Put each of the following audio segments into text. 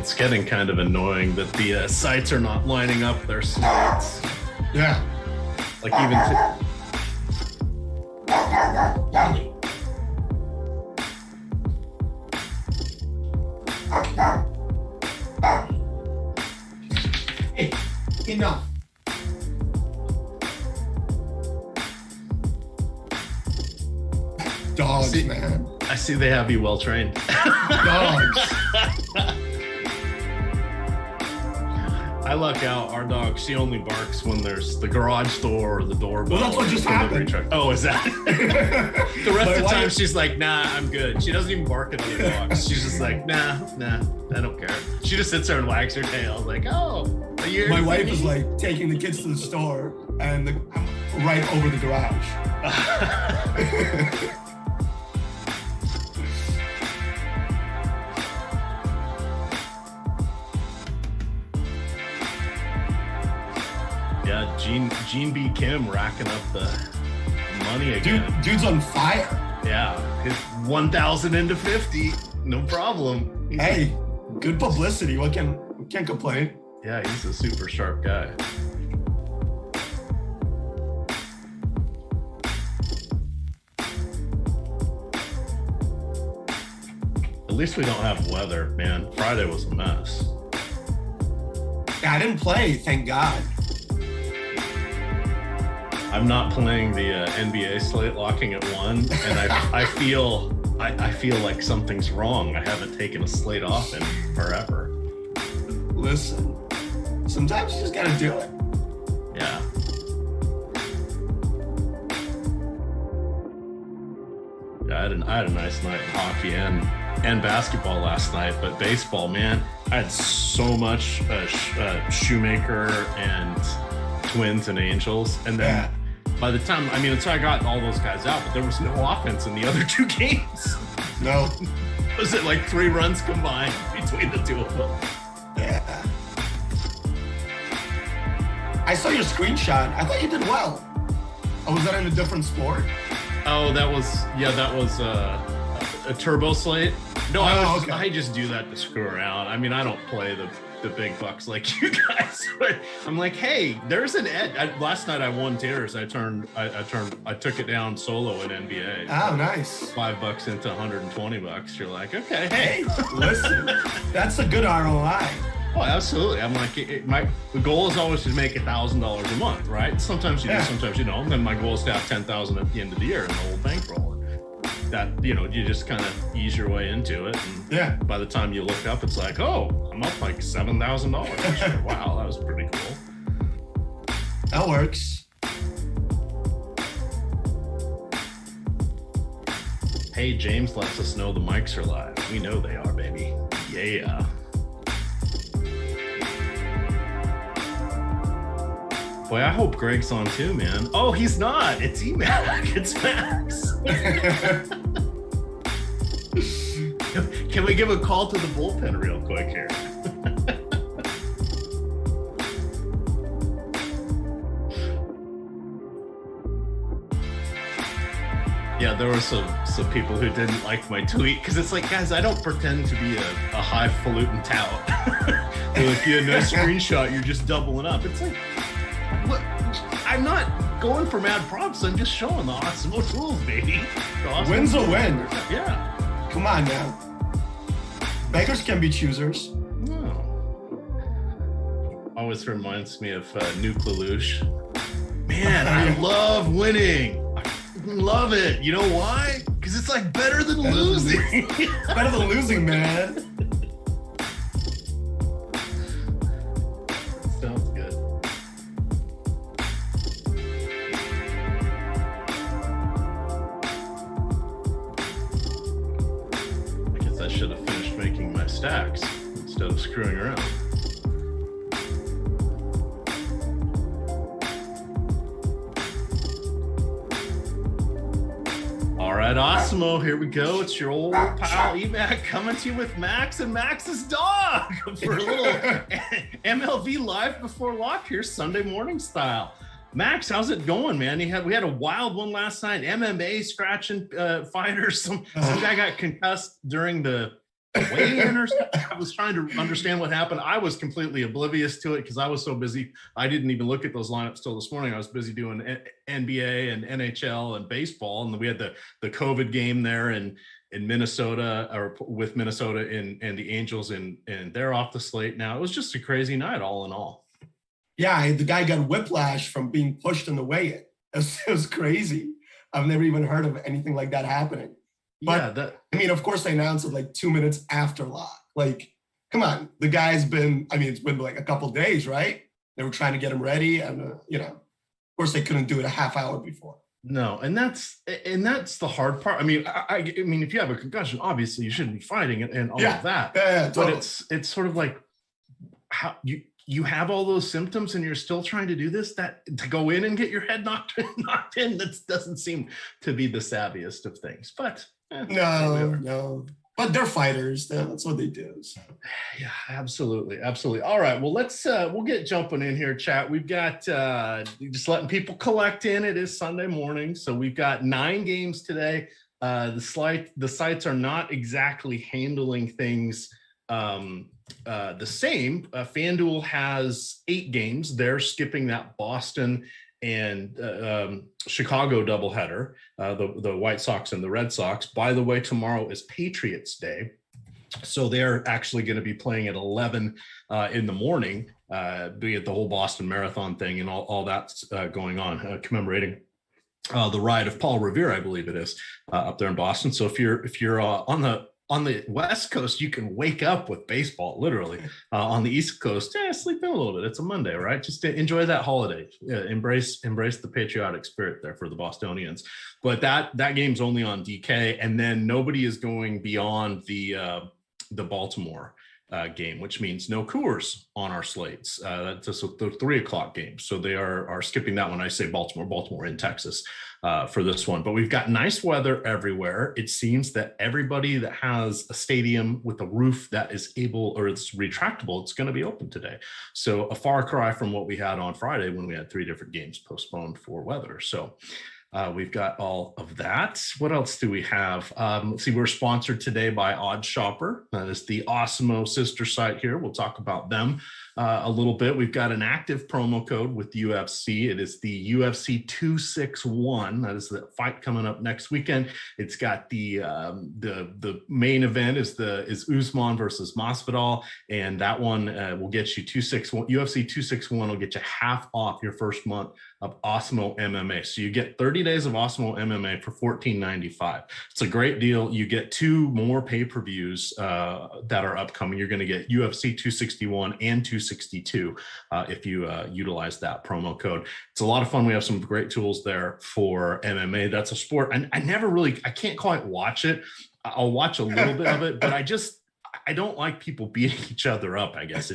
It's getting kind of annoying that the sites are not lining up their slates. Yeah. Like even Hey, enough. Dogs, man. I see they have you well trained. Dogs. I luck out. Our dog, she only barks when there's the garage door or the doorbell. Well, that's what just happened. Truck. Oh, is that? The rest of the time, wife... she's like, nah, I'm good. She doesn't even bark at other dogs. She's just like, nah, I don't care. She just sits there and wags her tail. Like, oh, my wife is like taking the kids to the store and I'm right over the garage. Yeah, Gene B. Kim racking up the money again. Dude's on fire. Yeah, his 1,000 into 50, no problem. Hey, good publicity. We can't complain. Yeah, he's a super sharp guy. At least we don't have weather, man. Friday was a mess. Yeah, I didn't play, thank God. I'm not playing the NBA slate, locking at 1, and I feel like something's wrong. I haven't taken a slate off in forever. Listen, sometimes you just gotta do it. Yeah. I had a nice night in hockey and basketball last night, but baseball, man, I had so much Shoemaker and Twins and Angels, and then by the time, until I got all those guys out, but there was no offense in the other 2 games. No. Was it like 3 runs combined between the 2 of them? Yeah. I saw your screenshot. I thought you did well. Oh, was that in a different sport? Oh, that was a turbo slate. No, I just do that to screw around. I don't play the big bucks like you guys, but I'm like, hey, there's an edge. Last night I won tiers. I took it down solo in NBA. Oh, nice. $5 into $120. You're like, okay, hey, listen, that's a good ROI. Oh, absolutely. I'm like, the goal is always to make $1,000 a month, right? Sometimes you do, sometimes you don't. And my goal is to have 10,000 at the end of the year in the whole bankroll. That, you just kind of ease your way into it. And by the time you look up, it's like, oh, I'm up like $7,000. Wow, that was pretty cool. That works. Hey, James lets us know the mics are live. We know they are, baby. Yeah. Boy, I hope Greg's on too, man. Oh, he's not. It's EMac. It's Max. Can we give a call to the bullpen real quick here? Yeah, there were some people who didn't like my tweet because it's like, guys, I don't pretend to be a highfalutin tout. If you had no screenshot, you're just doubling up. It's like, look, I'm not going for mad props. I'm just showing the Awesemo tools, baby. Win's a win. Yeah. Come on now. Beggars can be choosers. No. Always reminds me of Nuke Lelouch. Man, I love winning. I love it. You know why? Because it's like better than losing. Better than losing, man. Sounds good. I guess I should have finished making my stacks instead of screwing around. All right, Awesemo, here we go. It's your old pal EMac coming to you with Max and Max's dog for a little MLB Live Before Lock here, Sunday morning style. Max, how's it going, man? We had a wild one last night. MMA scratching fighters. Some guy got concussed during the weigh in or something? I was trying to understand what happened. I was completely oblivious to it because I was so busy. I didn't even look at those lineups till this morning. I was busy doing NBA and NHL and baseball. And we had the COVID game there in Minnesota, or with Minnesota and the Angels, and they're off the slate now. It was just a crazy night all in all. Yeah, the guy got whiplash from being pushed in the weigh-in. It was crazy. I've never even heard of anything like that happening. But, I mean, of course, they announced it like 2 minutes after lock. Like, come on. The guy's been, I mean, it's been like a couple days, right? They were trying to get him ready. And, you know, of course, they couldn't do it a half hour before. No, and that's the hard part. I mean, I mean, if you have a concussion, obviously you shouldn't be fighting it and all of that. Yeah, totally. But it's sort of like how you have all those symptoms and you're still trying to do this, that to go in and get your head knocked in, that doesn't seem to be the savviest of things. But no. But they're fighters. That's what they do. So. Yeah, absolutely. All right. Well, we'll get jumping in here, chat. We've got just letting people collect in. It is Sunday morning, so we've got 9 games today. The sites are not exactly handling things the same. Fanduel has 8 games. They're skipping that Boston and Chicago doubleheader, the White Sox and the Red Sox. By the way, tomorrow is Patriots Day, so they're actually going to be playing at 11 in the morning, be it the whole Boston Marathon thing and all that's going on, commemorating the ride of Paul Revere, I believe it is, up there in Boston. So if you're on the West Coast, you can wake up with baseball, literally. On the East Coast, sleep in a little bit. It's a Monday, right? Just enjoy that holiday. Embrace the patriotic spirit there for the Bostonians. But that game's only on DK, and then nobody is going beyond the Baltimore game, which means no Coors on our slates. That's just the 3 o'clock game. So they are skipping that one. I say Baltimore in Texas for this one. But we've got nice weather everywhere. It seems that everybody that has a stadium with a roof that is able, or it's retractable, it's going to be open today. So a far cry from what we had on Friday when we had 3 different games postponed for weather. So we've got all of that. What else do we have? Let's see. We're sponsored today by OddsShopper. That is the Awesemo sister site here. We'll talk about them a little bit. We've got an active promo code with UFC. It is the UFC 261. That is the fight coming up next weekend. It's got the main event is Usman versus Masvidal, and that one will get you 261. UFC 261 will get you half off your first month of Awesemo MMA. So you get 30 days of Awesemo MMA for $14.95. It's a great deal. You get 2 more pay-per-views that are upcoming. You're going to get UFC 261 and 262 if you utilize that promo code. It's a lot of fun. We have some great tools there for MMA. That's a sport I can't quite watch it. I'll watch a little bit of it, but I don't like people beating each other up. I guess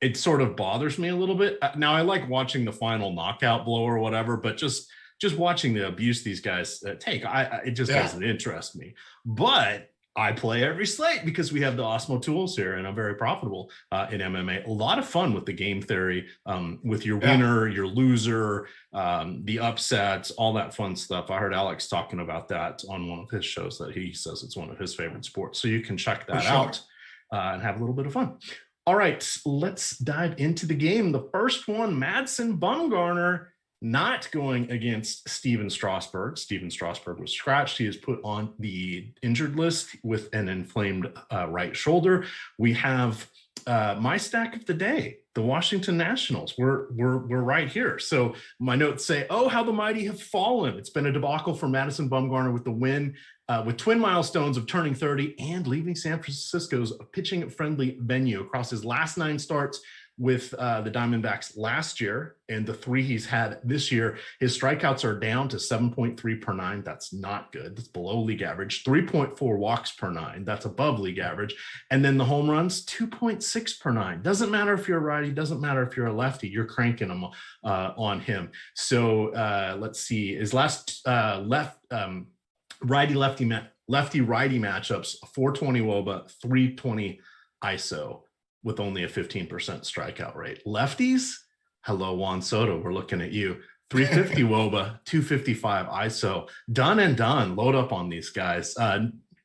it sort of bothers me a little bit. Now I like watching the final knockout blow or whatever, but just watching the abuse these guys take, it just doesn't interest me. But I play every slate because we have the Awesemo tools here, and I'm very profitable in MMA. A lot of fun with the game theory, with your winner, your loser, the upsets, all that fun stuff. I heard Alex talking about that on one of his shows, that he says it's one of his favorite sports. So you can check that out and have a little bit of fun. All right, let's dive into the game. The first one, Madison Bumgarner not going against Stephen Strasburg. Stephen Strasburg was scratched. He is put on the injured list with an inflamed right shoulder. We have my stack of the day, the Washington Nationals. We're right here. So my notes say, oh, how the mighty have fallen. It's been a debacle for Madison Bumgarner with the win, with twin milestones of turning 30 and leaving San Francisco's pitching-friendly venue. Across his last 9 starts with the Diamondbacks last year and the 3 he's had this year, his strikeouts are down to 7.3 per 9. That's not good. That's below league average. 3.4 walks per 9. That's above league average. And then the home runs, 2.6 per 9. Doesn't matter if you're a righty. Doesn't matter if you're a lefty. You're cranking them on him. So let's see. His last righty-righty matchups, 420 WOBA, 320 ISO, with only a 15% strikeout rate. Lefties, hello, Juan Soto, we're looking at you. 350 WOBA, 255 ISO. Done and done. Load up on these guys.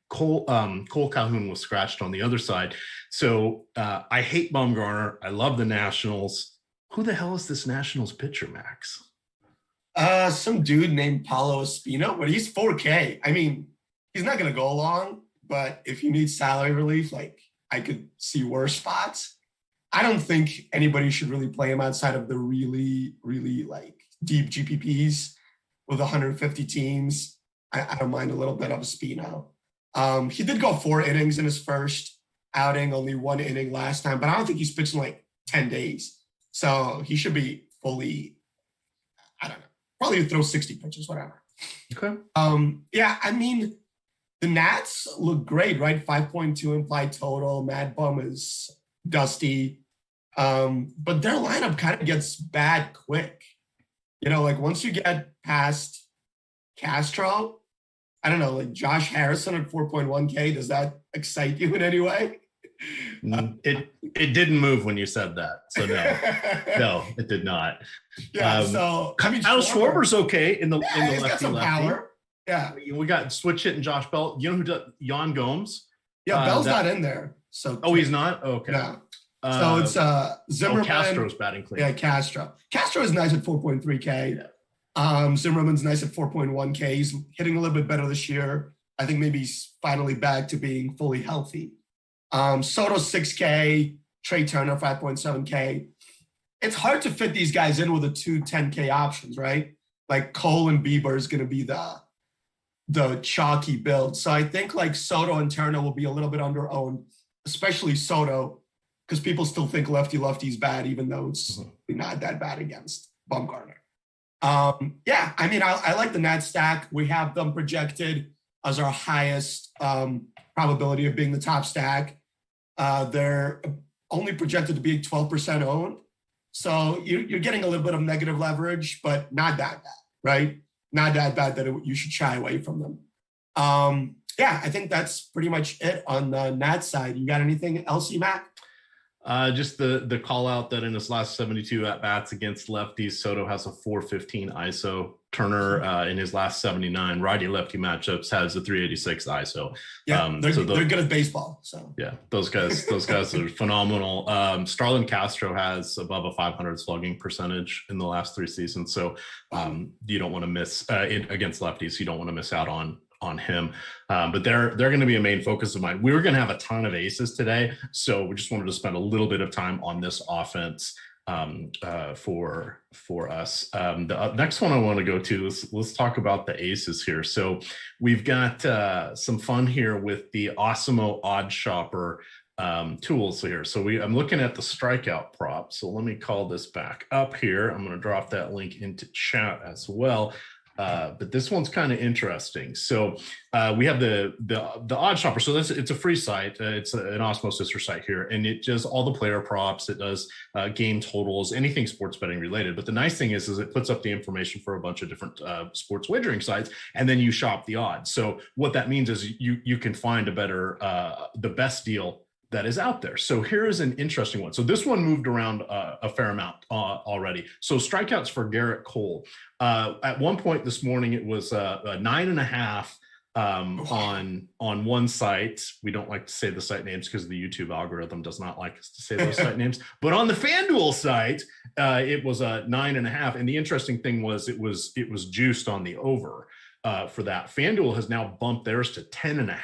Cole Calhoun was scratched on the other side. So I hate Bumgarner. I love the Nationals. Who the hell is this Nationals pitcher, Max? Some dude named Paulo Espino, but he's 4K. I mean, he's not going to go long, but if you need salary relief, like I could see worse spots. I don't think anybody should really play him outside of the really, really like deep GPPs with 150 teams. I don't mind a little bit of Espino. He did go 4 innings in his first outing, only 1 inning last time, but I don't think he's pitched in like 10 days. So he should be fully, I don't know, probably throw 60 pitches, whatever. Okay. Yeah, I mean, the Nats look great, right? 5.2 implied total. Mad Bum is dusty. But their lineup kind of gets bad quick. You know, like once you get past Castro, I don't know, like Josh Harrison at 4.1K, does that excite you in any way? It didn't move when you said that. So no, it did not. Yeah, so I mean, Kyle Schwarber's okay in the he's got some power. Yeah. We got switch hit and Josh Bell. You know who does Jan Gomes? Yeah, Bell's not in there. So he's not? Okay. No. So it's Zimmerman. Castro's batting clean. Yeah, Castro. Castro is nice at 4.3K. Yeah. Zimmerman's nice at 4.1K. He's hitting a little bit better this year. I think maybe he's finally back to being fully healthy. Soto 6K, Trey Turner 5.7K. It's hard to fit these guys in with the 2 10K options, right? Like Cole and Bieber is going to be the chalky build. So I think like Soto and Turner will be a little bit under-owned, especially Soto, because people still think lefty-lefty's bad, even though it's not that bad against Bumgarner. Yeah, I mean, I like the Nats stack. We have them projected as our highest probability of being the top stack. They're only projected to be 12% owned. So you're getting a little bit of negative leverage, but not that bad, right? Not that bad that you should shy away from them. Yeah, I think that's pretty much it on the Nats side. You got anything else, EMac? Just the call out that in his last 72 at-bats against lefties, Soto has a 415 ISO. Turner in his last 79 righty-lefty matchups has a 386 ISO. Yeah, they're good at baseball. So yeah, those guys are phenomenal. Starlin Castro has above a 500 slugging percentage in the last 3 seasons. So you don't want to miss against lefties. You don't want to miss out on him, but they're going to be a main focus of mine. We were going to have a ton of aces today, so we just wanted to spend a little bit of time on this offense for us. The next one I want to go to is let's talk about the aces here. So we've got some fun here with the Awesemo OddsShopper tools here. So I'm looking at the strikeout prop. So let me call this back up here. I'm going to drop that link into chat as well. But this one's kind of interesting. So we have the OddsShopper. So it's a free site. It's an Awesemo sister site here, and it does all the player props. It does game totals, anything sports betting related. But the nice thing is it puts up the information for a bunch of different sports wagering sites, and then you shop the odds. So what that means is you can find the best deal that is out there. So here is an interesting one. So this one moved around a fair amount already. So strikeouts for Garrett Cole. At one point this morning, it was a 9.5 on one site. We don't like to say the site names because the YouTube algorithm does not like us to say those site names. But on the Fanduel site, it was a 9.5. And the interesting thing was it was juiced on the over for that. Fanduel has now bumped theirs to 10.5.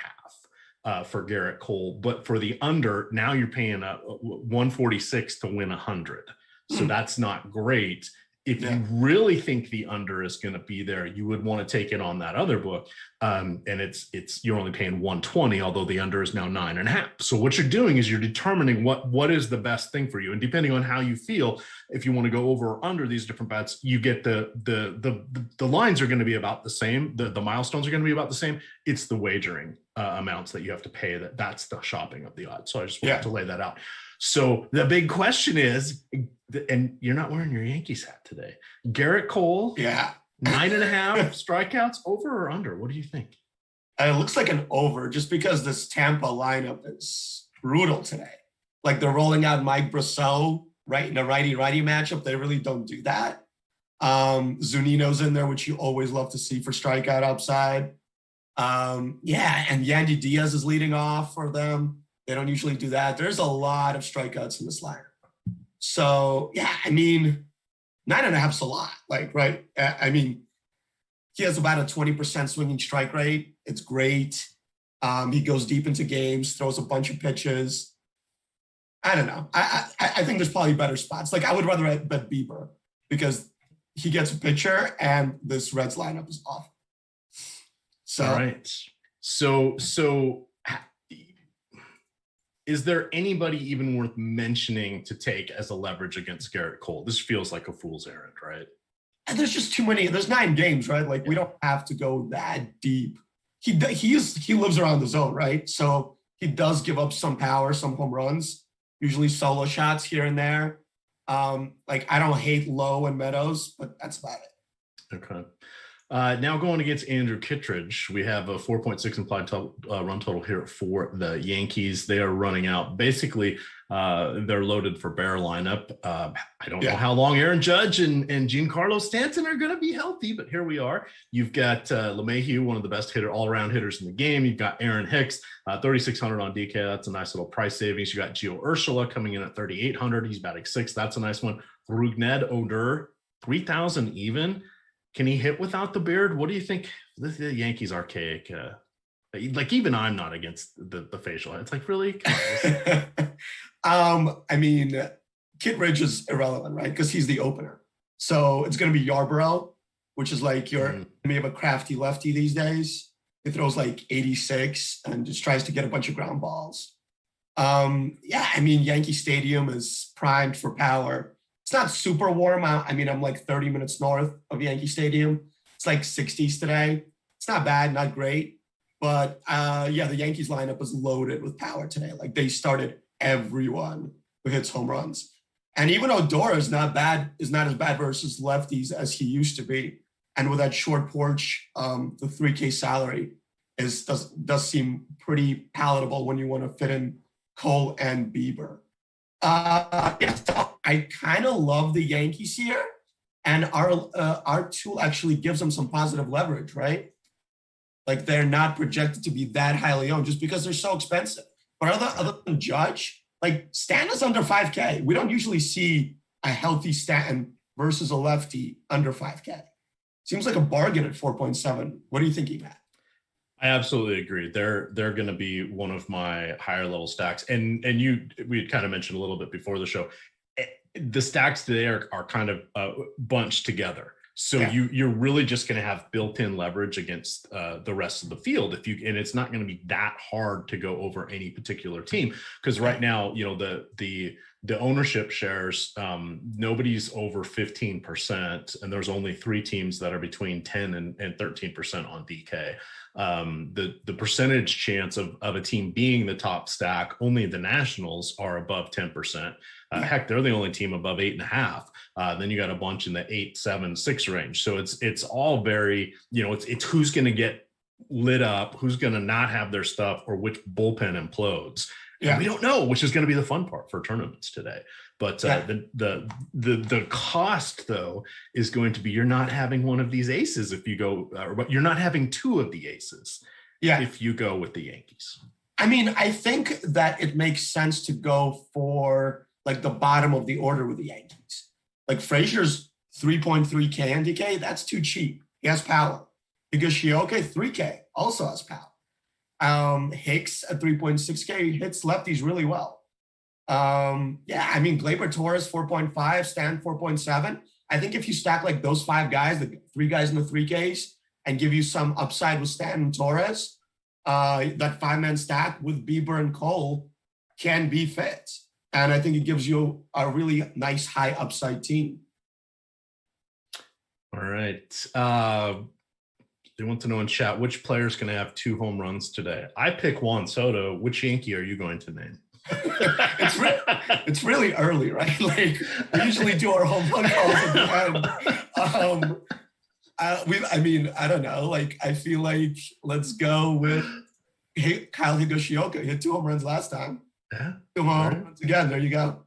For Garrett Cole, but for the under, now you're paying 146 to win 100. So that's not great. If you really think the under is going to be there, you would want to take it on that other book. And you're only paying 120, although the under is now 9.5. So what you're doing is you're determining what is the best thing for you. And depending on how you feel, if you want to go over or under these different bets, you get the lines are going to be about the same. The milestones are going to be about the same. It's the wagering amounts that you have to pay. That's the shopping of the odds. So I just wanted to lay that out. So the big question is, and you're not wearing your Yankees hat today, Garrett Cole, 9.5 strikeouts, over or under? What do you think? It looks like an over, just because this Tampa lineup is brutal today. Like they're rolling out Mike Brasso right in a righty-righty matchup. They really don't do that. Zunino's in there, which you always love to see for strikeout upside. Yeah, and Yandy Diaz is leading off for them. They don't usually do that. There's a lot of strikeouts in this lineup. So, yeah, I mean, 9.5's a lot. Like, right? I mean, he has about a 20% swinging strike rate. It's great. He goes deep into games, throws a bunch of pitches. I don't know. I think there's probably better spots. Like, I would rather bet Bieber because he gets a pitcher and this Reds lineup is awful. So, all right. So is there anybody even worth mentioning to take as a leverage against Garrett Cole? This feels like a fool's errand, right? And there's just too many. There's 9 games, right? Like, we don't have to go that deep. He lives around the zone, right? So he does give up some power, some home runs, usually solo shots here and there. Like, I don't hate Lowe and Meadows, but that's about it. Okay. Now going against Andrew Kittredge, we have a 4.6 implied run total here for the Yankees. They are running out. Basically, they're loaded for bear lineup. I don't know how long Aaron Judge and Giancarlo Stanton are going to be healthy, but here we are. You've got LeMahieu, one of the best all-around hitters in the game. You've got Aaron Hicks, 3,600 on DK. That's a nice little price savings. You got Gio Urshela coming in at 3,800. He's batting 6th. That's a nice one. Rougned Odor, 3,000 even. Can he hit without the beard? What do you think? The Yankees archaic. Like, even I'm not against the facial. It's like, really? I mean, Kittredge is irrelevant, right? Because he's the opener. So it's going to be Yarbrough, which is like your maybe of a crafty lefty these days. He throws like 86 and just tries to get a bunch of ground balls. Yeah, I mean, Yankee Stadium is primed for power. It's not super warm. I'm like 30 minutes north of Yankee Stadium. It's like 60s today. It's not bad, not great. But yeah, the Yankees lineup was loaded with power today. Like, they started everyone who hits home runs. And even Odor is not as bad versus lefties as he used to be. And with that short porch, the 3K salary does seem pretty palatable when you want to fit in Cole and Bieber. I kind of love the Yankees here, and our tool actually gives them some positive leverage, right? Like, they're not projected to be that highly owned just because they're so expensive. But other than Judge, like, Stanton's under 5K. We don't usually see a healthy Stanton versus a lefty under 5K. Seems like a bargain at 4.7. What are you thinking, Matt? I absolutely agree. They're going to be one of my higher level stacks. And we had kind of mentioned a little bit before the show, the stacks today are kind of bunched together. So you're really just going to have built-in leverage against the rest of the field and it's not going to be that hard to go over any particular team, because right now, you know, the ownership shares, nobody's over 15%, and there's only 3 teams that are between 10 and 13% on DK. The percentage chance of a team being the top stack, only the Nationals are above 10%. Heck, they're the only team above 8.5. Then you got a bunch in the 8, 7, 6 range. So it's all very, you know, it's who's going to get lit up, who's going to not have their stuff, or which bullpen implodes. And we don't know, which is going to be the fun part for tournaments today. But the cost, though, is going to be you're not having one of these aces if you go, but you're not having 2 of the aces if you go with the Yankees. I mean, I think that it makes sense to go for like the bottom of the order with the Yankees. Like, Frazier's 3.3K NDK, that's too cheap. He has power. Higashioka, 3K, also has power. Hicks at 3.6K hits lefties really well. Yeah, I mean, Gleyber Torres 4.5, Stan 4.7. I think if you stack like those 5 guys, the 3 guys in the 3Ks, and give you some upside with Stan and Torres, that 5-man stack with Bieber and Cole can be fit. And I think it gives you a really nice high upside team. All right. They want to know in chat, which player is going to have 2 home runs today? I pick Juan Soto. Which Yankee are you going to name? It's really early, right? Like, we usually do our home run calls at the end. I mean, I don't know. Like, I feel like let's go with Kyle Higashioka. He hit 2 home runs last time. 2 home runs again. There you go.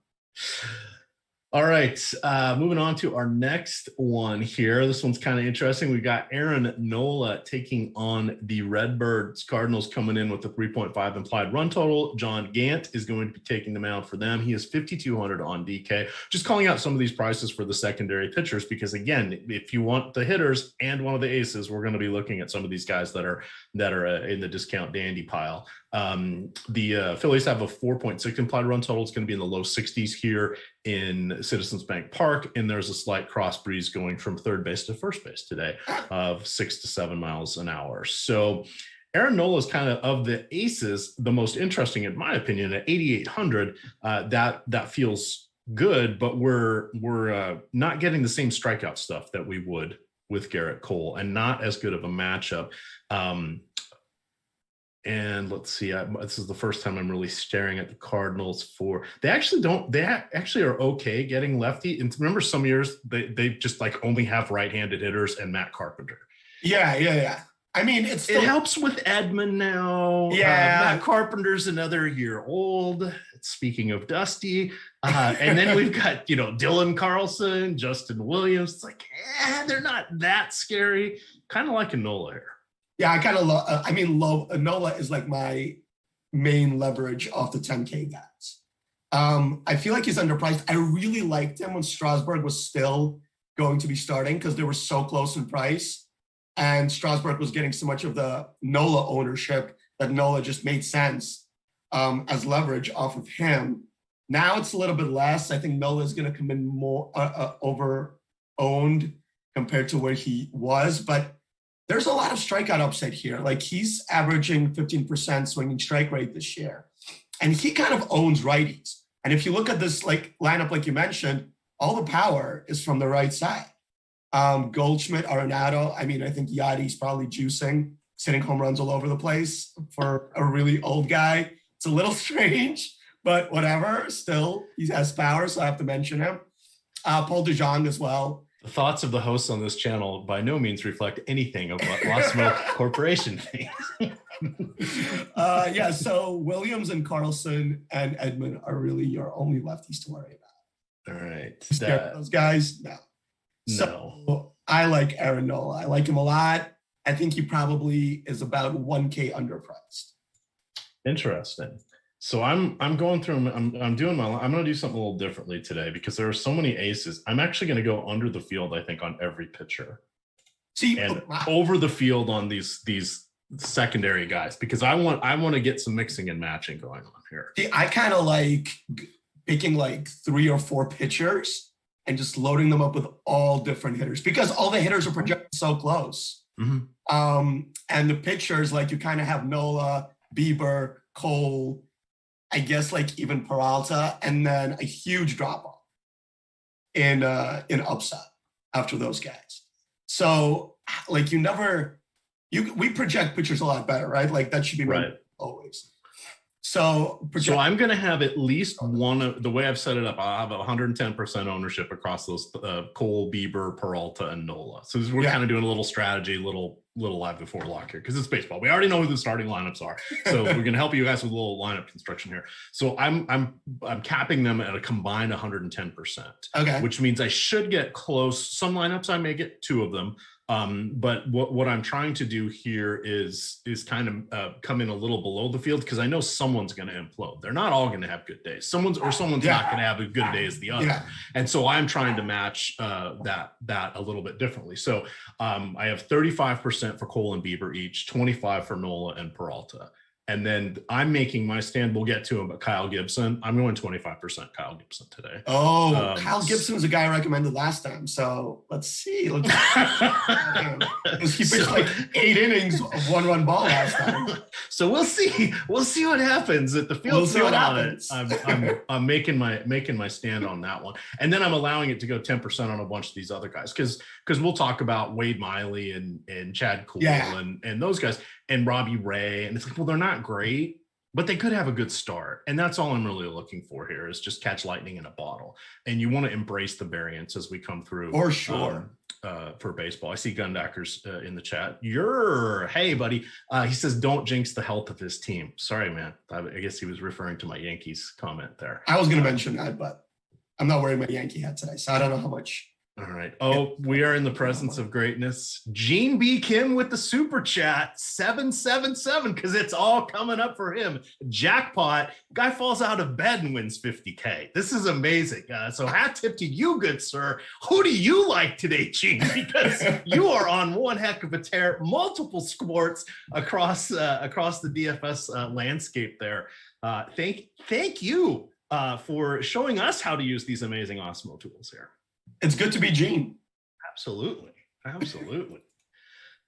All right, moving on to our next one here. This one's kind of interesting. We got Aaron Nola taking on the Redbirds. Cardinals coming in with a 3.5 implied run total. John Gant is going to be taking the mound for them. He is 5,200 on DK. Just calling out some of these prices for the secondary pitchers because, again, if you want the hitters and one of the aces, we're going to be looking at some of these guys that are in the discount dandy pile. The Phillies have a 4.6 implied run total. It's going to be in the low 60s here in Citizens Bank Park, and there's a slight cross breeze going from third base to first base today of 6 to 7 miles an hour. So Aaron Nola is kind of the aces, the most interesting in my opinion at 8,800. That feels good, but we're not getting the same strikeout stuff that we would with Garrett Cole, and not as good of a matchup. And let's see, this is the first time I'm really staring at the Cardinals they actually are okay getting lefty. And remember some years they just like only have right-handed hitters and Matt Carpenter. Yeah. I mean, it helps with Edman now. Yeah. Matt Carpenter's another year old. Speaking of Dusty. And then we've got, Dylan Carlson, Justin Williams. It's like, they're not that scary. Kind of like a Nola here. Yeah, I kind of love, Nola is like my main leverage off the 10K guys. I feel like he's underpriced. I really liked him when Strasburg was still going to be starting because they were so close in price. And Strasburg was getting so much of the Nola ownership that Nola just made sense as leverage off of him. Now it's a little bit less. I think Nola is going to come in more over-owned compared to where he was. But there's a lot of strikeout upside here. Like he's averaging 15% swinging strike rate this year. And he kind of owns righties. And if you look at this lineup, like you mentioned, all the power is from the right side. Goldschmidt, Arenado. I think Yadi's probably juicing, hitting home runs all over the place for a really old guy. It's a little strange, but whatever. Still, he has power, so I have to mention him. Paul DeJong as well. The thoughts of the hosts on this channel by no means reflect anything of what Awesemo Corporation thinks. So Williams and Carlson and Edman are really your only lefties to worry about. All right. Those guys? No. So I like Aaron Nola. I like him a lot. I think he probably is about 1K underpriced. Interesting. So I'm going through, I'm going to do something a little differently today because there are so many aces. I'm actually going to go under the field, I think, on every pitcher. Over the field on these secondary guys, because I want to get some mixing and matching going on here. See, I kind of like picking like 3 or 4 pitchers and just loading them up with all different hitters because all the hitters are projected so close. Mm-hmm. And the pitchers, like you kind of have Nola, Bieber, Cole, I guess like even Peralta, and then a huge drop off in upside after those guys. So like we project pitchers a lot better, right? Like that should be right always. So I'm going to have at least one of the way I've set it up. I'll have 110% ownership across those Cole, Bieber, Peralta, and Nola. So we're kind of doing a little strategy, little live before lock here because it's baseball. We already know who the starting lineups are, so we're going to help you guys with a little lineup construction here. So I'm capping them at a combined 110%. Okay, which means I should get close. Some lineups I may get 2 of them. But what I'm trying to do here is kind of come in a little below the field because I know someone's going to implode. They're not all going to have good days. Someone's not going to have a good day as the other. And so I'm trying to match that a little bit differently. So I have 35% for Cole and Bieber each, 25 for Nola and Peralta. And then I'm making my stand. We'll get to him, but Kyle Gibson. I'm going 25% Kyle Gibson today. Oh, Kyle Gibson was a guy I recommended last time. So let's see. He pitched like 8 innings of 1-run ball last time. So we'll see. We'll see what happens at the field. We'll see what happens. I'm making my stand on that one, and then I'm allowing it to go 10% on a bunch of these other guys because we'll talk about Wade Miley and Chad Kuhl and those guys. And Robbie Ray, and it's like, well, they're not great, but they could have a good start. And that's all I'm really looking for here is just catch lightning in a bottle. And you want to embrace the variance as we come through. For sure. For baseball. I see Gundacker's in the chat. Hey, buddy. He says, don't jinx the health of his team. Sorry, man. I guess he was referring to my Yankees comment there. I was going to mention that, but. I'm not wearing my Yankee hat today, so I don't know how much. All right. Oh, we are in the presence of greatness. Gene B. Kim with the super chat 777 because it's all coming up for him. Jackpot. Guy falls out of bed and wins 50K. This is amazing. So hat tip to you, good sir. Who do you like today, Gene? Because you are on one heck of a tear. Multiple sports across the DFS landscape there. Thank you for showing us how to use these amazing Awesemo tools here. It's good to be Gene. Absolutely.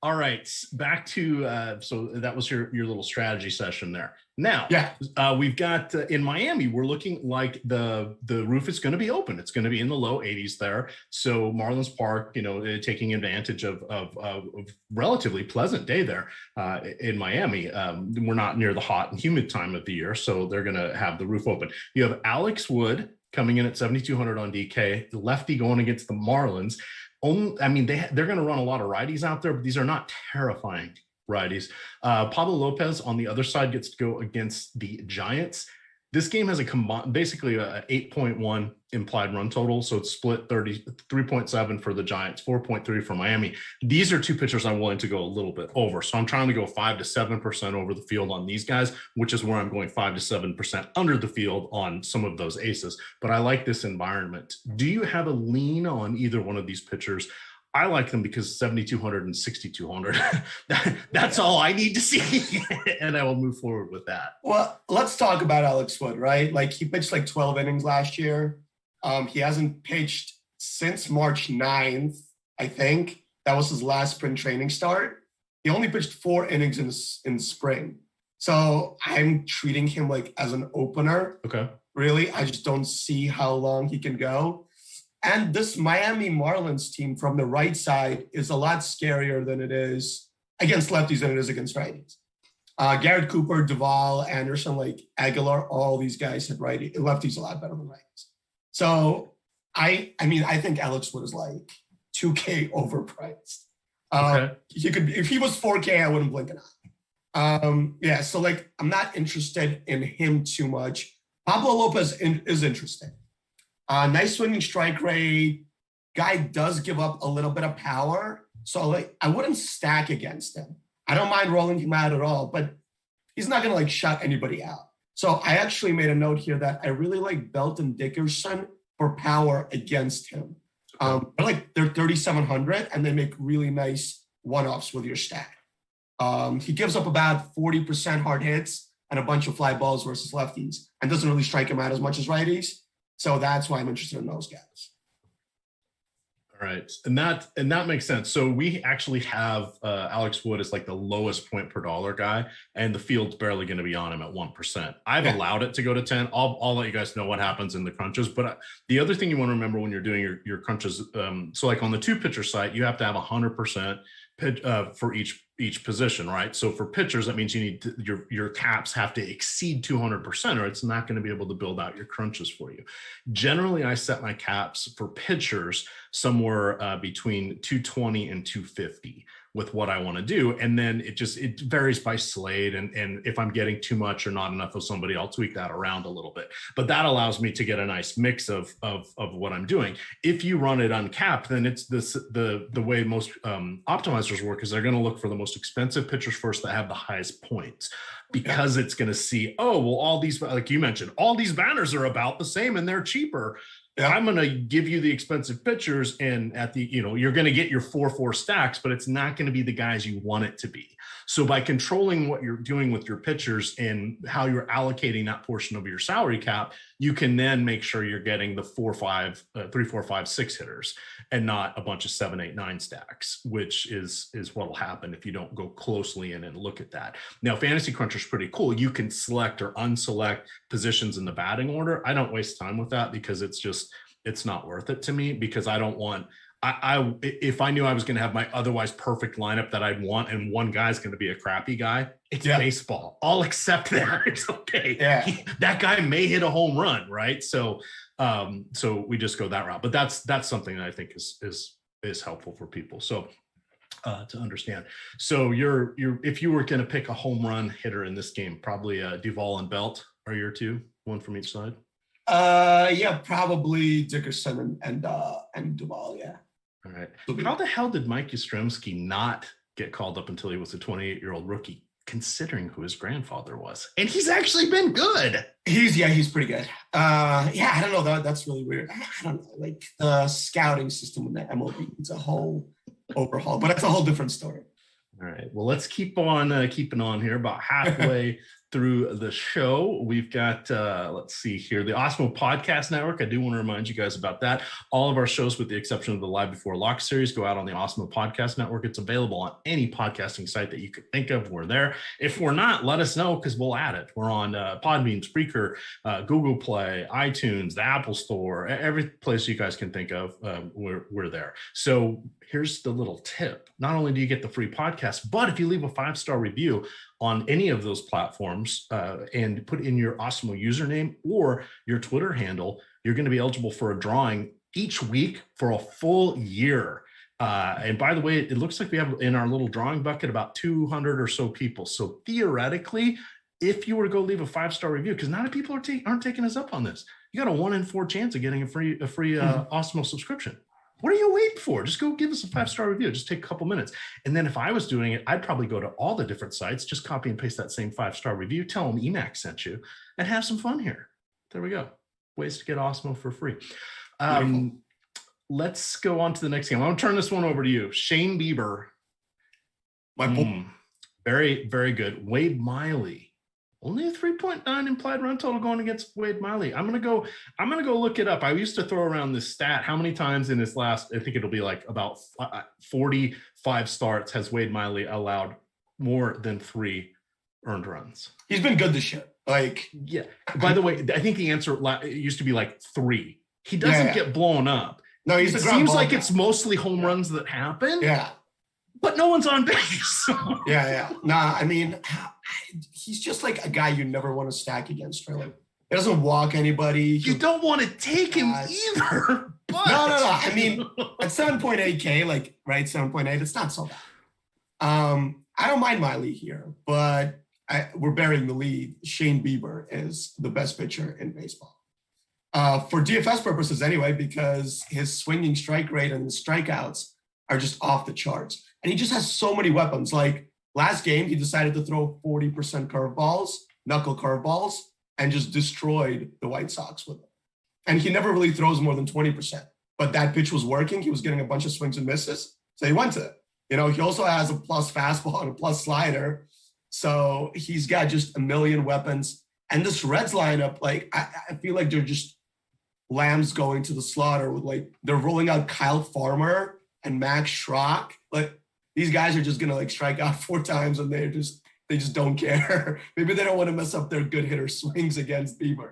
All right, back to so that was your little strategy session there. Now, we've got in Miami, we're looking like the roof is going to be open. It's going to be in the low 80s there. So Marlins Park, taking advantage of relatively pleasant day there in Miami. We're not near the hot and humid time of the year, so they're going to have the roof open. You have Alex Wood coming in at 7,200 on DK, the lefty going against the Marlins. They're going to run a lot of righties out there, but these are not terrifying righties. Pablo Lopez on the other side gets to go against the Giants. This game has basically a 8.1 implied run total. So it's split 3.7 for the Giants, 4.3 for Miami. These are two pitchers I'm willing to go a little bit over. So I'm trying to go 5 to 7% over the field on these guys, which is where I'm going 5 to 7% under the field on some of those aces. But I like this environment. Do you have a lean on either one of these pitchers? I like them because 7,200 and 6,200. That's all I need to see. And I will move forward with that. Well, let's talk about Alex Wood, right? Like he pitched like 12 innings last year. He hasn't pitched since March 9th, I think. That was his last spring training start. He only pitched 4 innings in spring. So I'm treating him like as an opener. Okay. Really, I just don't see how long he can go. And this Miami Marlins team from the right side is a lot scarier than it is against lefties than it is against righties. Garrett, Cooper, Duvall, Anderson, like Aguilar, all these guys had lefties a lot better than righties. So I think Alex Wood is like 2K overpriced. Okay. He could, if he was 4K, I wouldn't blink an eye. So like I'm not interested in him too much. Pablo Lopez is interesting. Nice swinging strike rate. Guy does give up a little bit of power. So like I wouldn't stack against him. I don't mind rolling him out at all, but he's not going to like shut anybody out. So I actually made a note here that I really like Belton Dickerson for power against him. They're 3,700 and they make really nice one-offs with your stack. He gives up about 40% hard hits and a bunch of fly balls versus lefties and doesn't really strike him out as much as righties. So that's why I'm interested in those guys. All right. And that makes sense. So we actually have Alex Wood as like the lowest point per dollar guy, and the field's barely going to be on him at 1%. I've allowed it to go to 10. I'll let you guys know what happens in the crunches. But the other thing you want to remember when you're doing your crunches, so like on the 2-pitcher site, you have to have 100% pitch for each position, right? So for pitchers, that means you need to, your caps have to exceed 200%, or it's not going to be able to build out your crunches for you. Generally, I set my caps for pitchers somewhere between 220 and 250 with what I want to do, and then it varies by slate, and if I'm getting too much or not enough of somebody, I'll tweak that around a little bit. But that allows me to get a nice mix of what I'm doing. If you run it uncapped, then it's the way most optimizers work is they're going to look for the most expensive pitchers first that have the highest points, because it's going to see, oh, well, all these, like you mentioned, all these banners are about the same and they're cheaper. I'm going to give you the expensive pitchers, and at the, you're going to get your 4-4 stacks, but it's not going to be the guys you want it to be. So by controlling what you're doing with your pitchers and how you're allocating that portion of your salary cap, you can then make sure you're getting the 3, 4, 5, 6 hitters and not a bunch of 7, 8, 9 stacks, which is what will happen if you don't go closely in and look at that. Now, Fantasy Cruncher is pretty cool. You can select or unselect positions in the batting order. I don't waste time with that because it's not worth it to me, because I don't want, if I knew I was going to have my otherwise perfect lineup that I'd want, and one guy's going to be a crappy guy, it's baseball. I'll accept that. It's okay. That guy may hit a home run, right? So we just go that route. But that's something that I think is helpful for people. So to understand. So you're if you were going to pick a home run hitter in this game, probably Duvall and Belt are your two, one from each side. Yeah, probably Dickerson and Duvall. Yeah. All right. How the hell did Mike Yastrzemski not get called up until he was a 28-year-old rookie, considering who his grandfather was? And he's actually been good. He's pretty good. Yeah, I don't know. That's really weird. I don't know. Like the scouting system in the MLB, it's a whole overhaul, but it's a whole different story. All right. Well, let's keep on keeping on here. About halfway through the show, we've got, let's see here, the Awesemo Podcast Network. I do want to remind you guys about that. All of our shows, with the exception of the Live Before Lock series, go out on the Awesemo Podcast Network. It's available on any podcasting site that you could think of. We're there. If we're not, let us know, because we'll add it. We're on Podbean, Spreaker, Google Play, iTunes, the Apple Store, every place you guys can think of. We're there. So here's the little tip. Not only do you get the free podcast, but if you leave a 5-star review on any of those platforms and put in your Awesemo username or your Twitter handle, you're going to be eligible for a drawing each week for a full year. And by the way, it looks like we have in our little drawing bucket about 200 or so people. So theoretically, if you were to go leave a 5-star review, because not a people aren't taking us up on this, you got a 1 in 4 chance of getting a free Awesemo subscription. What are you waiting for? Just go give us a 5-star review. Just take a couple minutes. And then if I was doing it, I'd probably go to all the different sites, just copy and paste that same 5-star review, tell them EMac sent you, and have some fun here. There we go. Ways to get Awesemo for free. Let's go on to the next game. I'm going to turn this one over to you. Shane Bieber. Very, very good. Wade Miley. Only a 3.9 implied run total going against Wade Miley. I'm gonna go look it up. I used to throw around this stat. How many times in his last, I think it'll be like about 45 starts, has Wade Miley allowed more than 3 earned runs? He's been good this year. Yeah. By the way, I think the answer used to be like 3. He doesn't get blown up. No, it seems like it's mostly home runs that happen. Yeah. But no one's on base. Yeah. Nah, I mean, he's just like a guy you never want to stack against, really. He doesn't walk anybody. You don't want to take him either. But... No. I mean, at 7.8K, right, 7.8, it's not so bad. I don't mind Miley here, but we're burying the lead. Shane Bieber is the best pitcher in baseball. For DFS purposes anyway, because his swinging strike rate and his strikeouts are just off the charts. And he just has so many weapons. Like last game, he decided to throw 40% curveballs, knuckle curveballs, and just destroyed the White Sox with them. And he never really throws more than 20%. But that pitch was working. He was getting a bunch of swings and misses. So he went to it. He also has a plus fastball and a plus slider. So he's got just a million weapons. And this Reds lineup, I feel like they're just lambs going to the slaughter with they're rolling out Kyle Farmer and Max Schrock. These guys are just gonna strike out 4 times, and they just don't care. Maybe they don't want to mess up their good hitter swings against Bieber.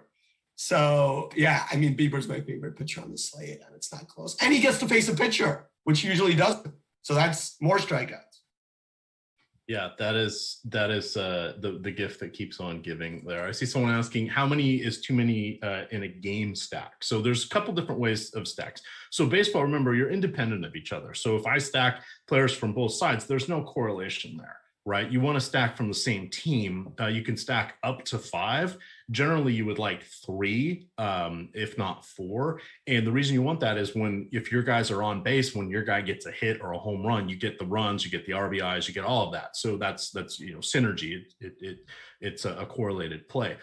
So yeah, I mean, Bieber's my favorite pitcher on the slate, and it's not close. And he gets to face a pitcher, which he usually doesn't. So that's more strikeouts. Yeah, that is the gift that keeps on giving there. I see someone asking, how many is too many in a game stack? So there's a couple different ways of stacks. So baseball, remember, you're independent of each other. So if I stack players from both sides, there's no correlation there, right? You want to stack from the same team. You can stack up to 5. Generally, you would like 3, if not 4. And the reason you want that is if your guys are on base, when your guy gets a hit or a home run, you get the runs, you get the RBIs, you get all of that. So that's synergy. It's a correlated play.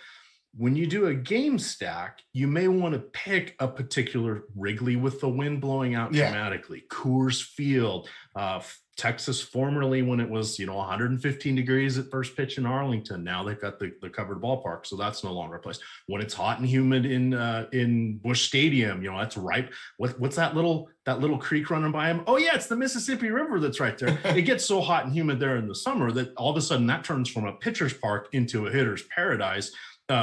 When you do a game stack, you may want to pick a particular Wrigley with the wind blowing out dramatically, Coors Field, Texas, formerly when it was 115 degrees at first pitch in Arlington. Now they've got the covered ballpark, so that's no longer a place. When it's hot and humid in Busch Stadium, that's ripe. What's that little creek running by him? Oh yeah, it's the Mississippi River that's right there. It gets so hot and humid there in the summer that all of a sudden that turns from a pitcher's park into a hitter's paradise.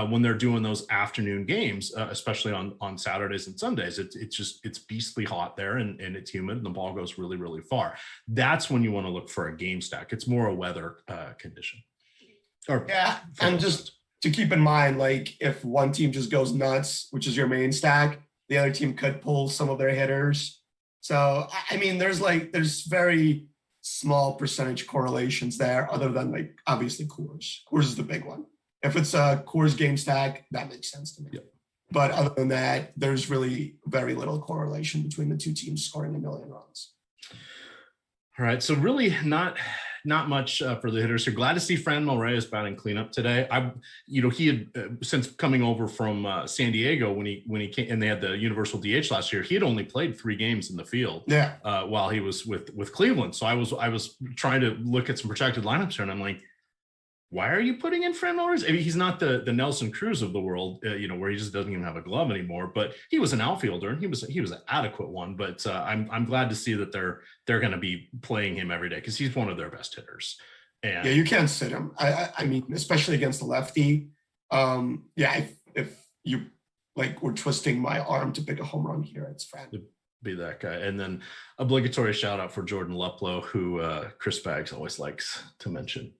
When they're doing those afternoon games, especially on Saturdays and Sundays, it's beastly hot there and it's humid and the ball goes really, really far. That's when you want to look for a game stack. It's more a weather condition. And just to keep in mind, if one team just goes nuts, which is your main stack, the other team could pull some of their hitters. So, I mean, there's very small percentage correlations there other than obviously Coors. Coors is the big one. If it's a Coors game stack, that makes sense to me. Yep. But other than that, there's really very little correlation between the two teams scoring a million runs. All right, so really not much for the hitters. So glad to see Franmil Reyes batting cleanup today. He had since coming over from San Diego when he came, and they had the universal DH last year. He had only played 3 games in the field. While he was with Cleveland. So I was trying to look at some projected lineups here, and I'm like, why are you putting in Franmil Reyes? I mean, he's not the Nelson Cruz of the world, where he just doesn't even have a glove anymore. But he was an outfielder, and he was an adequate one. But I'm glad to see that they're going to be playing him every day because he's one of their best hitters. And you can't sit him. I mean, especially against the lefty. If you were twisting my arm to pick a home run here, it's Franmil. Be that guy. And then obligatory shout out for Jordan Luplow, who Chris Baggs always likes to mention.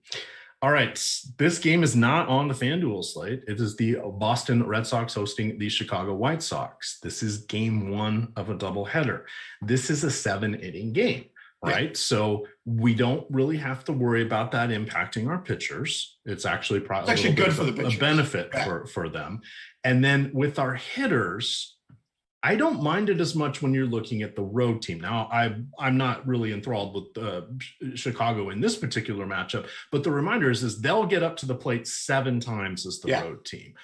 All right, this game is not on the Fanduel slate. It is the Boston Red Sox hosting the Chicago White Sox. This is game 1 of a doubleheader. This is a 7-inning game, right? Yeah. So we don't really have to worry about that impacting our pitchers. It's actually probably good for the pitchers. A benefit for them. And then with our hitters, I don't mind it as much when you're looking at the road team. Now, I'm not really enthralled with Chicago in this particular matchup, but the reminder is they'll get up to the plate 7 times as the road team.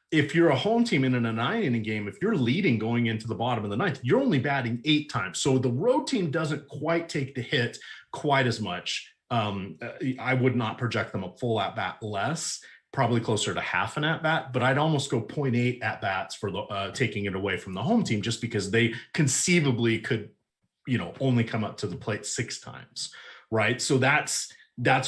If you're a home team in a 9-inning game, if you're leading going into the bottom of the 9th, you're only batting 8 times. So the road team doesn't quite take the hit quite as much. I would not project them a full at-bat less. Probably closer to half an at-bat, but I'd almost go 0.8 at-bats for the taking it away from the home team, just because they conceivably could, only come up to the plate 6 times, right? So that's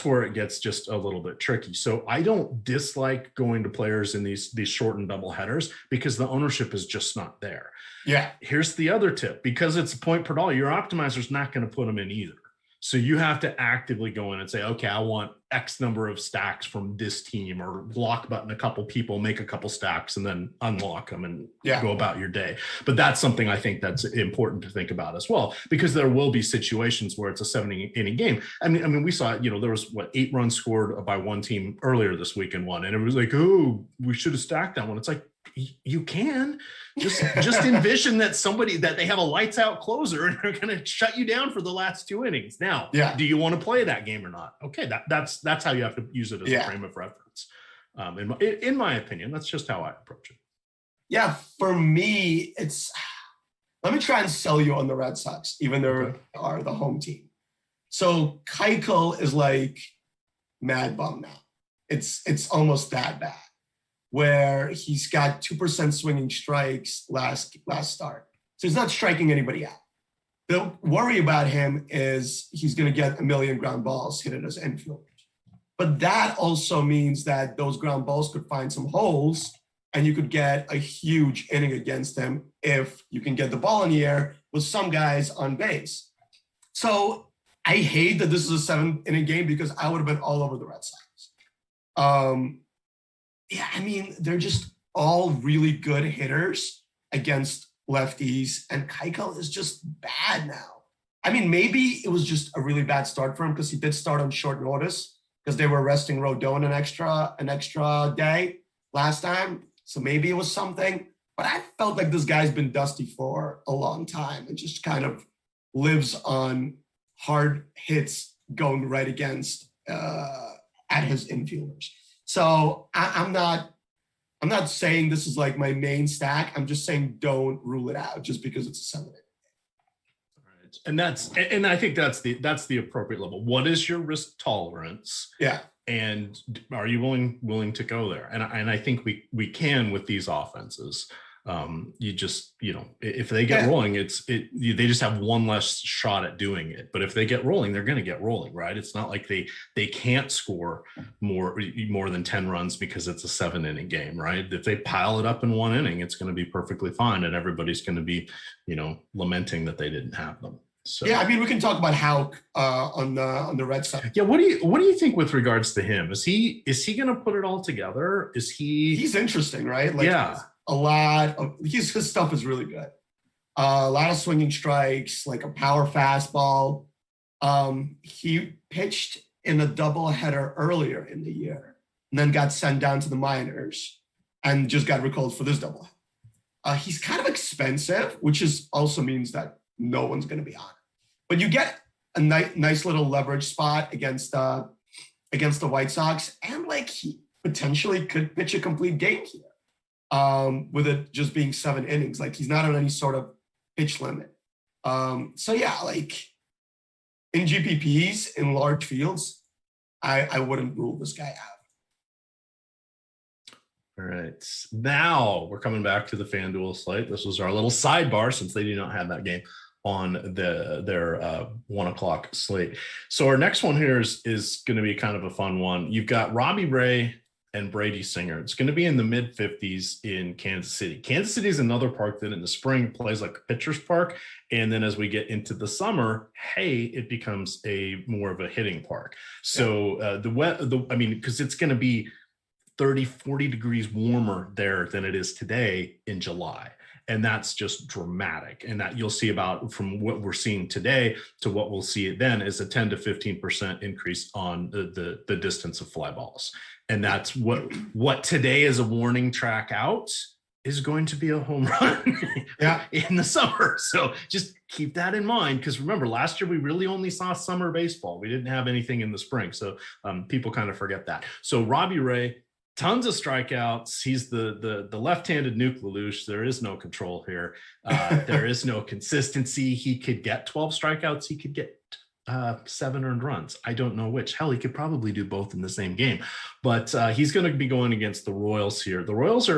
where it gets just a little bit tricky. So I don't dislike going to players in these shortened double headers because the ownership is just not there. Yeah. Here's the other tip: because it's a point per dollar, your optimizer's not going to put them in either. So you have to actively go in and say, okay, I want X number of stacks from this team, or lock button a couple people, make a couple stacks, and then unlock them and go about your day. But that's something I think that's important to think about as well, because there will be situations where it's a 7-inning game. I mean, we saw, there was 8 runs scored by one team earlier this week in one, and it was like, oh, we should have stacked that one. It's like, you can just envision that they have a lights out closer and they're going to shut you down for the last 2 innings. Now, do you want to play that game or not? Okay. That's how you have to use it as a frame of reference. In my opinion, that's just how I approach it. Yeah. For me, let me try and sell you on the Red Sox, even though they are the home team. So Keuchel is like mad bum now. It's almost that bad, where he's got 2% swinging strikes last start. So he's not striking anybody out. The worry about him is he's going to get a million ground balls hit at his infielders. But that also means that those ground balls could find some holes, and you could get a huge inning against him if you can get the ball in the air with some guys on base. So I hate that this is a 7-inning game, because I would have been all over the Red Sox. They're just all really good hitters against lefties, and Keuchel is just bad now. I mean, maybe it was just a really bad start for him because he did start on short notice because they were resting Rodon an extra day last time. So maybe it was something, but I felt like this guy's been dusty for a long time and just kind of lives on hard hits going right against at his infielders. So I'm not saying this is like my main stack. I'm just saying don't rule it out just because it's a 7-inning. All right. And I think that's the appropriate level. What is your risk tolerance? Yeah. And are you willing to go there? And I think we can with these offenses. You just, if they get rolling, they just have one less shot at doing it. But if they get rolling, they're going to get rolling, right? It's not like they can't score more than 10 runs because it's a 7-inning game, right? If they pile it up in 1 inning, it's going to be perfectly fine, and everybody's going to be, lamenting that they didn't have them. So we can talk about Houck on the Red Sox. Yeah, what do you think with regards to him? Is he going to put it all together? He's interesting, right? His stuff is really good. A lot of swinging strikes, like a power fastball. He pitched in a doubleheader earlier in the year and then got sent down to the minors and just got recalled for this doubleheader. He's kind of expensive, which is also means that no one's going to be on it. But you get a nice little leverage spot against the White Sox, and like he potentially could pitch a complete game here, with it just being 7 innings. Like he's not on any sort of pitch limit. So yeah, like in GPPs in large fields, I wouldn't rule this guy out. All right. Now we're coming back to the FanDuel slate. This was our little sidebar since they do not have that game on their 1 o'clock slate. So our next one here is going to be kind of a fun one. You've got Robbie Ray and Brady Singer. It's going to be in the mid 50s in Kansas City. Kansas City is another park that in the spring plays like a pitcher's park. And then as we get into the summer, it becomes more of a hitting park. So because it's going to be 30, 40 degrees warmer there than it is today in July. And that's just dramatic. And that you'll see about from what we're seeing today to what we'll see then is a 10 to 15% increase on the distance of fly balls. And that's what today is a warning track out is going to be a home run in the summer. So just keep that in mind. Because remember, last year we really only saw summer baseball. We didn't have anything in the spring. So people kind of forget that. So Robbie Ray, tons of strikeouts. He's the left-handed Nuke Lelouch. There is no control here. There is no consistency. He could get 12 strikeouts. He could get 7 earned runs. I don't know which. Hell, he could probably do both in the same game. But he's going to be going against the Royals here. The Royals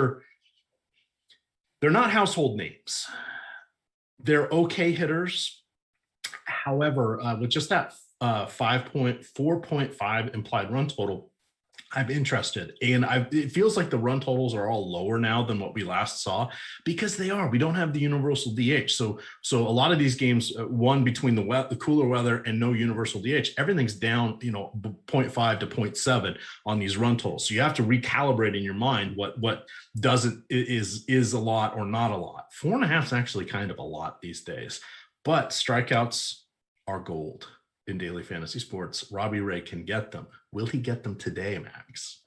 they're not household names. They're okay hitters. However, with just that 4.5 implied run total, I'm interested. And it feels like the run totals are all lower now than what we last saw because they are. We don't have the universal DH. So a lot of these games, one between the cooler weather and no universal DH, everything's down, 0.5 to 0.7 on these run totals. So you have to recalibrate in your mind what is a lot or not a lot. 4.5 is actually kind of a lot these days, but strikeouts are gold. In daily fantasy sports, Robbie Ray can get them. Will he get them today, Max?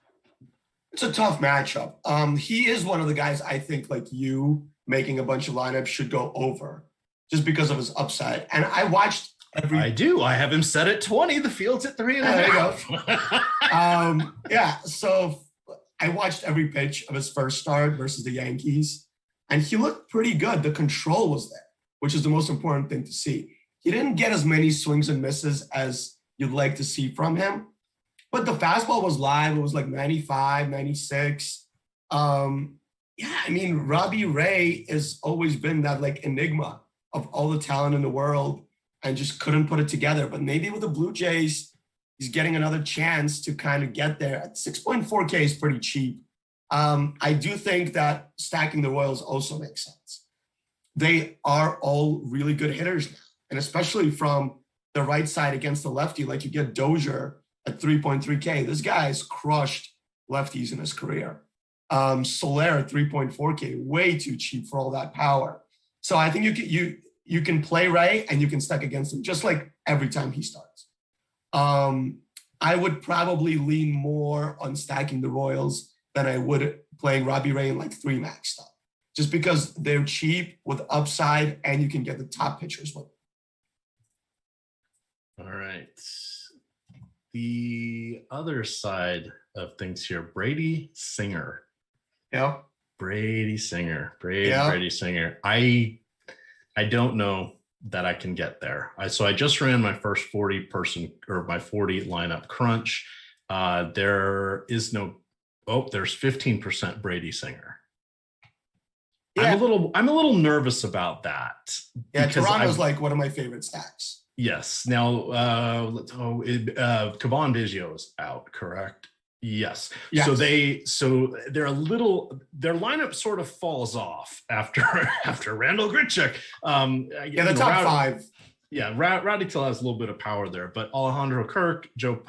It's a tough matchup. He is one of the guys I think, like you, making a bunch of lineups should go over just because of his upside. And I watched I do. I have him set at 20. The field's at 3.5. Yeah. So I watched every pitch of his first start versus the Yankees, and he looked pretty good. The control was there, which is the most important thing to see. He didn't get as many swings and misses as you'd like to see from him, but the fastball was live. It was like 95, 96. Robbie Ray has always been that like enigma of all the talent in the world and just couldn't put it together. But maybe with the Blue Jays, he's getting another chance to kind of get there. At 6.4K is pretty cheap. I do think that stacking the Royals also makes sense. They are all really good hitters now. And especially from the right side against the lefty, like you get Dozier at 3.3K. This guy has crushed lefties in his career. Soler at 3.4K, way too cheap for all that power. So I think you can play Ray and you can stack against him just like every time he starts. I would probably lean more on stacking the Royals than I would playing Robbie Ray in like 3 max stuff, just because they're cheap with upside and you can get the top pitchers with them. All right. The other side of things here, Brady Singer. Yeah. Brady Singer. Brady Singer. I don't know that I can get there. So I just ran my first 40 lineup crunch. There's 15% Brady Singer. Yeah. I'm a little nervous about that. Yeah, Toronto's like one of my favorite stacks. Yes. Now, Caban Biggio is out, correct? Yes. So their lineup sort of falls off after Randall Grichuk. The top 5. Yeah, Rowdy still has a little bit of power there, but Alejandro Kirk, Joe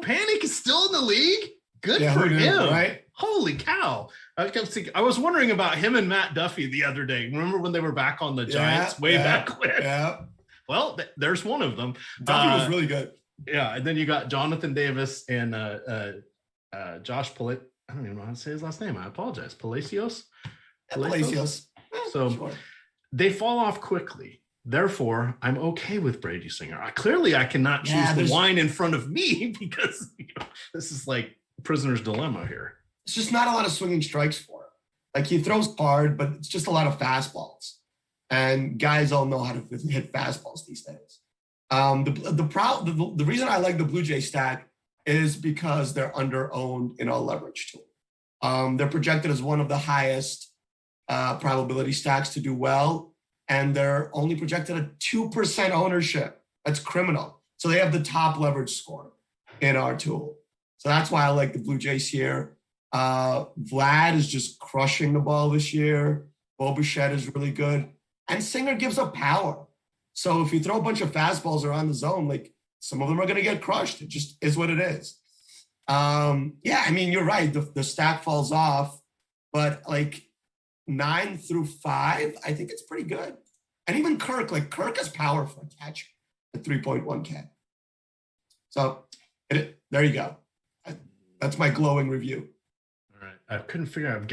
Panic is still in the league. Good for him, right? Holy cow! I was wondering about him and Matt Duffy the other day. Remember when they were back on the Giants back when? Yeah. Well, there's one of them. Duffy was really good. Yeah, and then you got Jonathan Davis and Josh I don't even know how to say his last name. I apologize. Palacios. So they fall off quickly. Therefore, I'm okay with Brady Singer. I cannot choose the wine in front of me because this is like prisoner's dilemma here. It's just not a lot of swinging strikes for him. Like he throws hard, but it's just a lot of fastballs. And guys all know how to hit fastballs these days. The reason I like the Blue Jay stack is because they're under-owned in our leverage tool. They're projected as one of the highest probability stacks to do well. And they're only projected at 2% ownership. That's criminal. So they have the top leverage score in our tool. So that's why I like the Blue Jays here. Vlad is just crushing the ball this year. Bo Bichette is really good. And Singer gives up power. So if you throw a bunch of fastballs around the zone, like some of them are going to get crushed. It just is what it is. You're right. The stack falls off. But like 9 through 5, I think it's pretty good. And even Kirk has power for a catcher at 3.1K. So there you go. That's my glowing review. All right. I couldn't figure out.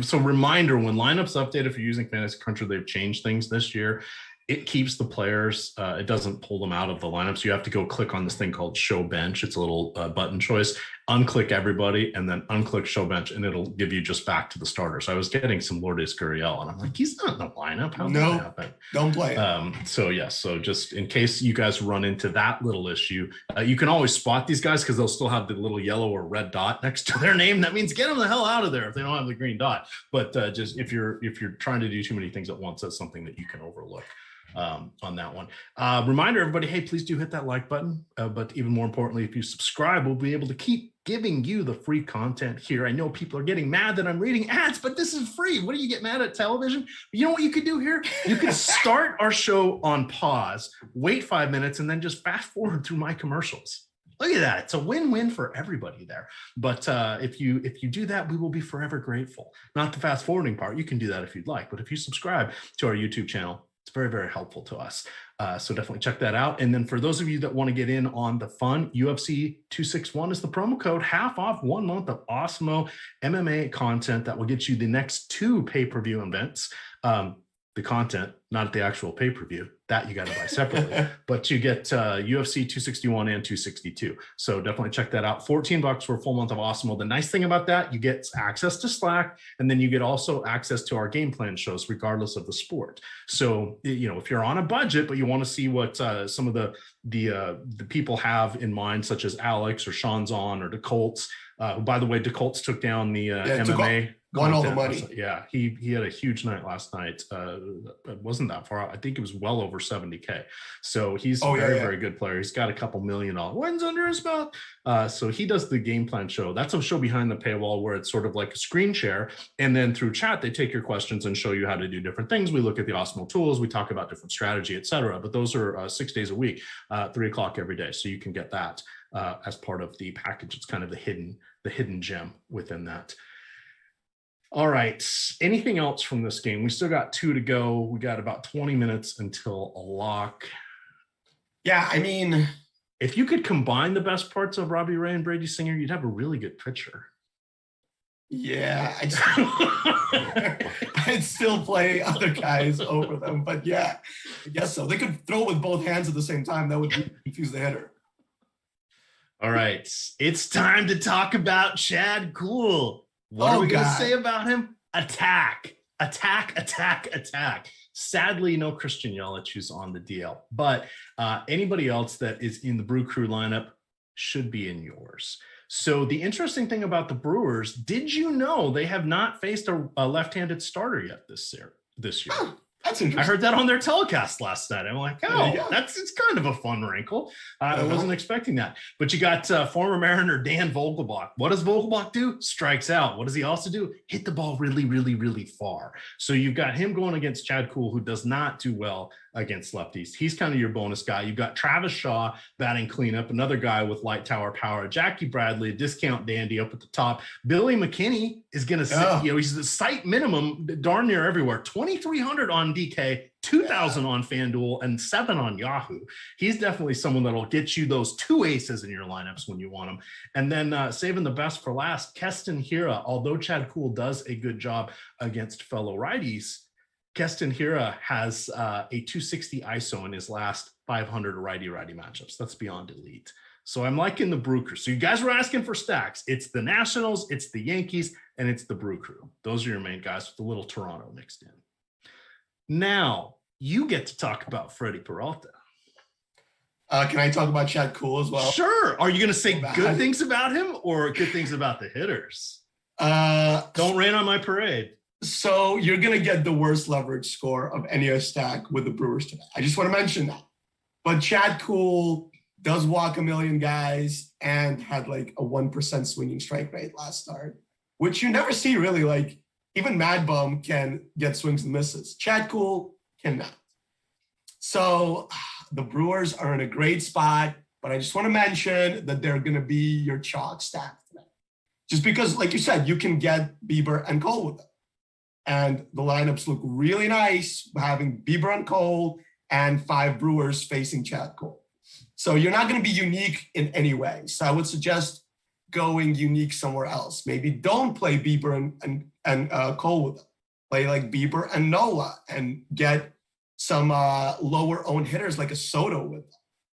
So reminder, when lineups update, if you're using Fantasy Cruncher, they've changed things this year. It keeps the players. It doesn't pull them out of the lineup. So you have to go click on this thing called Show Bench. It's a little button choice. Unclick everybody and then unclick Show Bench, and it'll give you just back to the starter. So I was getting some Lourdes Gurriel, and I'm like, he's not in the lineup. How's that happen? Don't play it. So just in case you guys run into that little issue, you can always spot these guys because they'll still have the little yellow or red dot next to their name. That means get them the hell out of there if they don't have the green dot. But just if you're trying to do too many things at once, that's something that you can overlook. On that one. Reminder, everybody, hey, please do hit that like button. But even more importantly, if you subscribe, we'll be able to keep giving you the free content here. I know people are getting mad that I'm reading ads, but this is free. What do you get mad at television? You know what you could do here? You could start our show on pause, wait 5 minutes, and then just fast forward through my commercials. Look at that. It's a win-win for everybody there. But if you do that, we will be forever grateful. Not the fast forwarding part. You can do that if you'd like. But if you subscribe to our YouTube channel, it's very, very helpful to us. So definitely check that out. And then for those of you that want to get in on the fun, UFC 261 is the promo code, half off 1 month of Awesemo MMA content that will get you the next 2 pay-per-view events. The content, not the actual pay-per-view, that you got to buy separately, but you get UFC 261 and 262. So definitely check that out. $14 for a full month of Awesemo. The nice thing about that, you get access to Slack, and then you get also access to our game plan shows, regardless of the sport. So, if you're on a budget, but you want to see what some of the people have in mind, such as Alex or Sean's on or DeColts, who, by the way, DeColts took down the MMA. Won all the money. Yeah, he had a huge night last night. It wasn't that far out. I think it was well over 70K. So he's a very good player. He's got a couple $1 million wins under his belt. So he does the game plan show. That's a show behind the paywall where it's sort of like a screen share. And then through chat, they take your questions and show you how to do different things. We look at the Awesemo tools. We talk about different strategy, et cetera. But those are 6 days a week, 3 o'clock every day. So you can get that as part of the package. It's kind of the hidden gem within that. All right. Anything else from this game? We still got 2 to go. We got about 20 minutes until a lock. Yeah, I mean, if you could combine the best parts of Robbie Ray and Brady Singer, you'd have a really good pitcher. Yeah, I'd still play other guys over them, but yeah, I guess so. They could throw with both hands at the same time. That would confuse the hitter. All right. It's time to talk about Chad Kuhl. What are we going to say about him? Attack. Sadly, no Christian Yelich who's on the DL, but anybody else that is in the Brew Crew lineup should be in yours. So the interesting thing about the Brewers, did you know they have not faced a left-handed starter yet this year? Oh, that's interesting. I heard that on their telecast last night. I'm like, it's kind of a fun wrinkle. I wasn't expecting that. But you got former Mariner Dan Vogelbach. What does Vogelbach do? Strikes out. What does he also do? Hit the ball really, really, really far. So you've got him going against Chad Kuhl, who does not do well against lefties. He's kind of your bonus guy. You've got Travis Shaw batting cleanup, another guy with light tower power, Jackie Bradley, a discount dandy up at the top. Billy McKinney is going to sit, he's the site minimum darn near everywhere. 2,300 on DK, 2,000 on Fanduel, and 7 on Yahoo. He's definitely someone that'll get you those 2 aces in your lineups when you want them. And then saving the best for last, Keston Hiura. Although Chad Kuhl does a good job against fellow righties, Keston Hiura has a 260 ISO in his last 500 righty-righty matchups. That's beyond elite. So I'm liking the Brew Crew. So you guys were asking for stacks. It's the Nationals, it's the Yankees, and it's the Brew Crew. Those are your main guys with a little Toronto mixed in. Now, you get to talk about Freddie Peralta. Can I talk about Chad Kuhl as well? Sure. Are you going to say good things about him or good things about the hitters? Don't rain on my parade. So you're going to get the worst leverage score of any stack with the Brewers today. I just want to mention that. But Chad Kuhl does walk a million guys and had like a 1% swinging strike rate last start, which you never see really. Like even Mad Bum can get swings and misses. Chad Kuhl cannot. So the Brewers are in a great spot, but I just want to mention that they're going to be your chalk stack today. Just because, like you said, you can get Bieber and Cole with them. And the lineups look really nice, having Bieber and Cole and 5 Brewers facing Chad Kuhl. So you're not going to be unique in any way. So I would suggest going unique somewhere else. Maybe don't play Bieber and Cole with them. Play like Bieber and Nola and get some lower owned hitters like a Soto with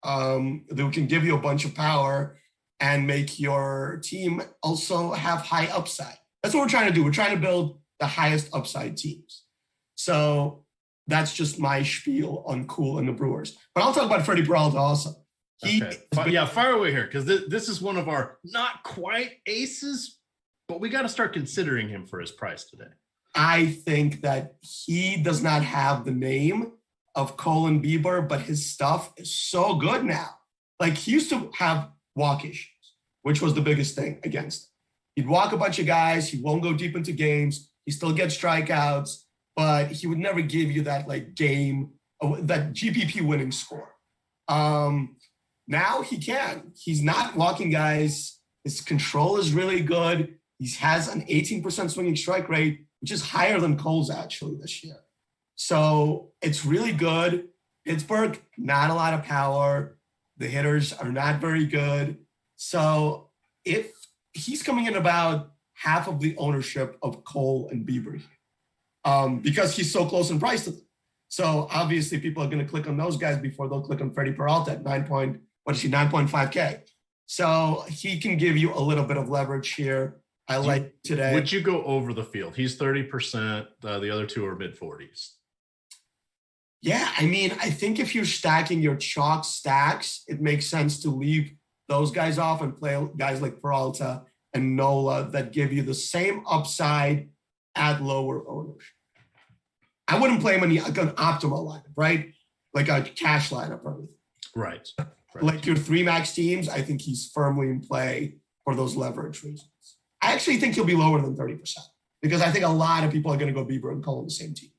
them. Who can give you a bunch of power and make your team also have high upside. That's what we're trying to do. We're trying to build the highest upside teams. So that's just my spiel on Kuhl and the Brewers. But I'll talk about Freddie Peralta also. Fire away here, because this is one of our not quite aces, but we got to start considering him for his price today. I think that he does not have the name of Cole and Bieber, but his stuff is so good now. Like he used to have walk issues, which was the biggest thing against him. He'd walk a bunch of guys. He won't go deep into games. He still gets strikeouts, but he would never give you that like game, that GPP winning score. Now he can. He's not walking guys. His control is really good. He has an 18% swinging strike rate, which is higher than Cole's actually this year. So it's really good. Pittsburgh, not a lot of power. The hitters are not very good. So if he's coming in about half of the ownership of Cole and Bieber because he's so close in price to them. So obviously people are going to click on those guys before they'll click on Freddie Peralta at 9.5K. So he can give you a little bit of leverage here. I like today. Would you go over the field? He's 30%. The other two are mid 40s. Yeah, I mean, I think if you're stacking your chalk stacks, it makes sense to leave those guys off and play guys like Peralta and Nola that give you the same upside at lower ownership. I wouldn't play him in an optimal lineup, right? Like a cash lineup or anything. Right. Like your 3 max teams, I think he's firmly in play for those leverage reasons. I actually think he'll be lower than 30% because I think a lot of people are going to go Bieber and Cole on the same team.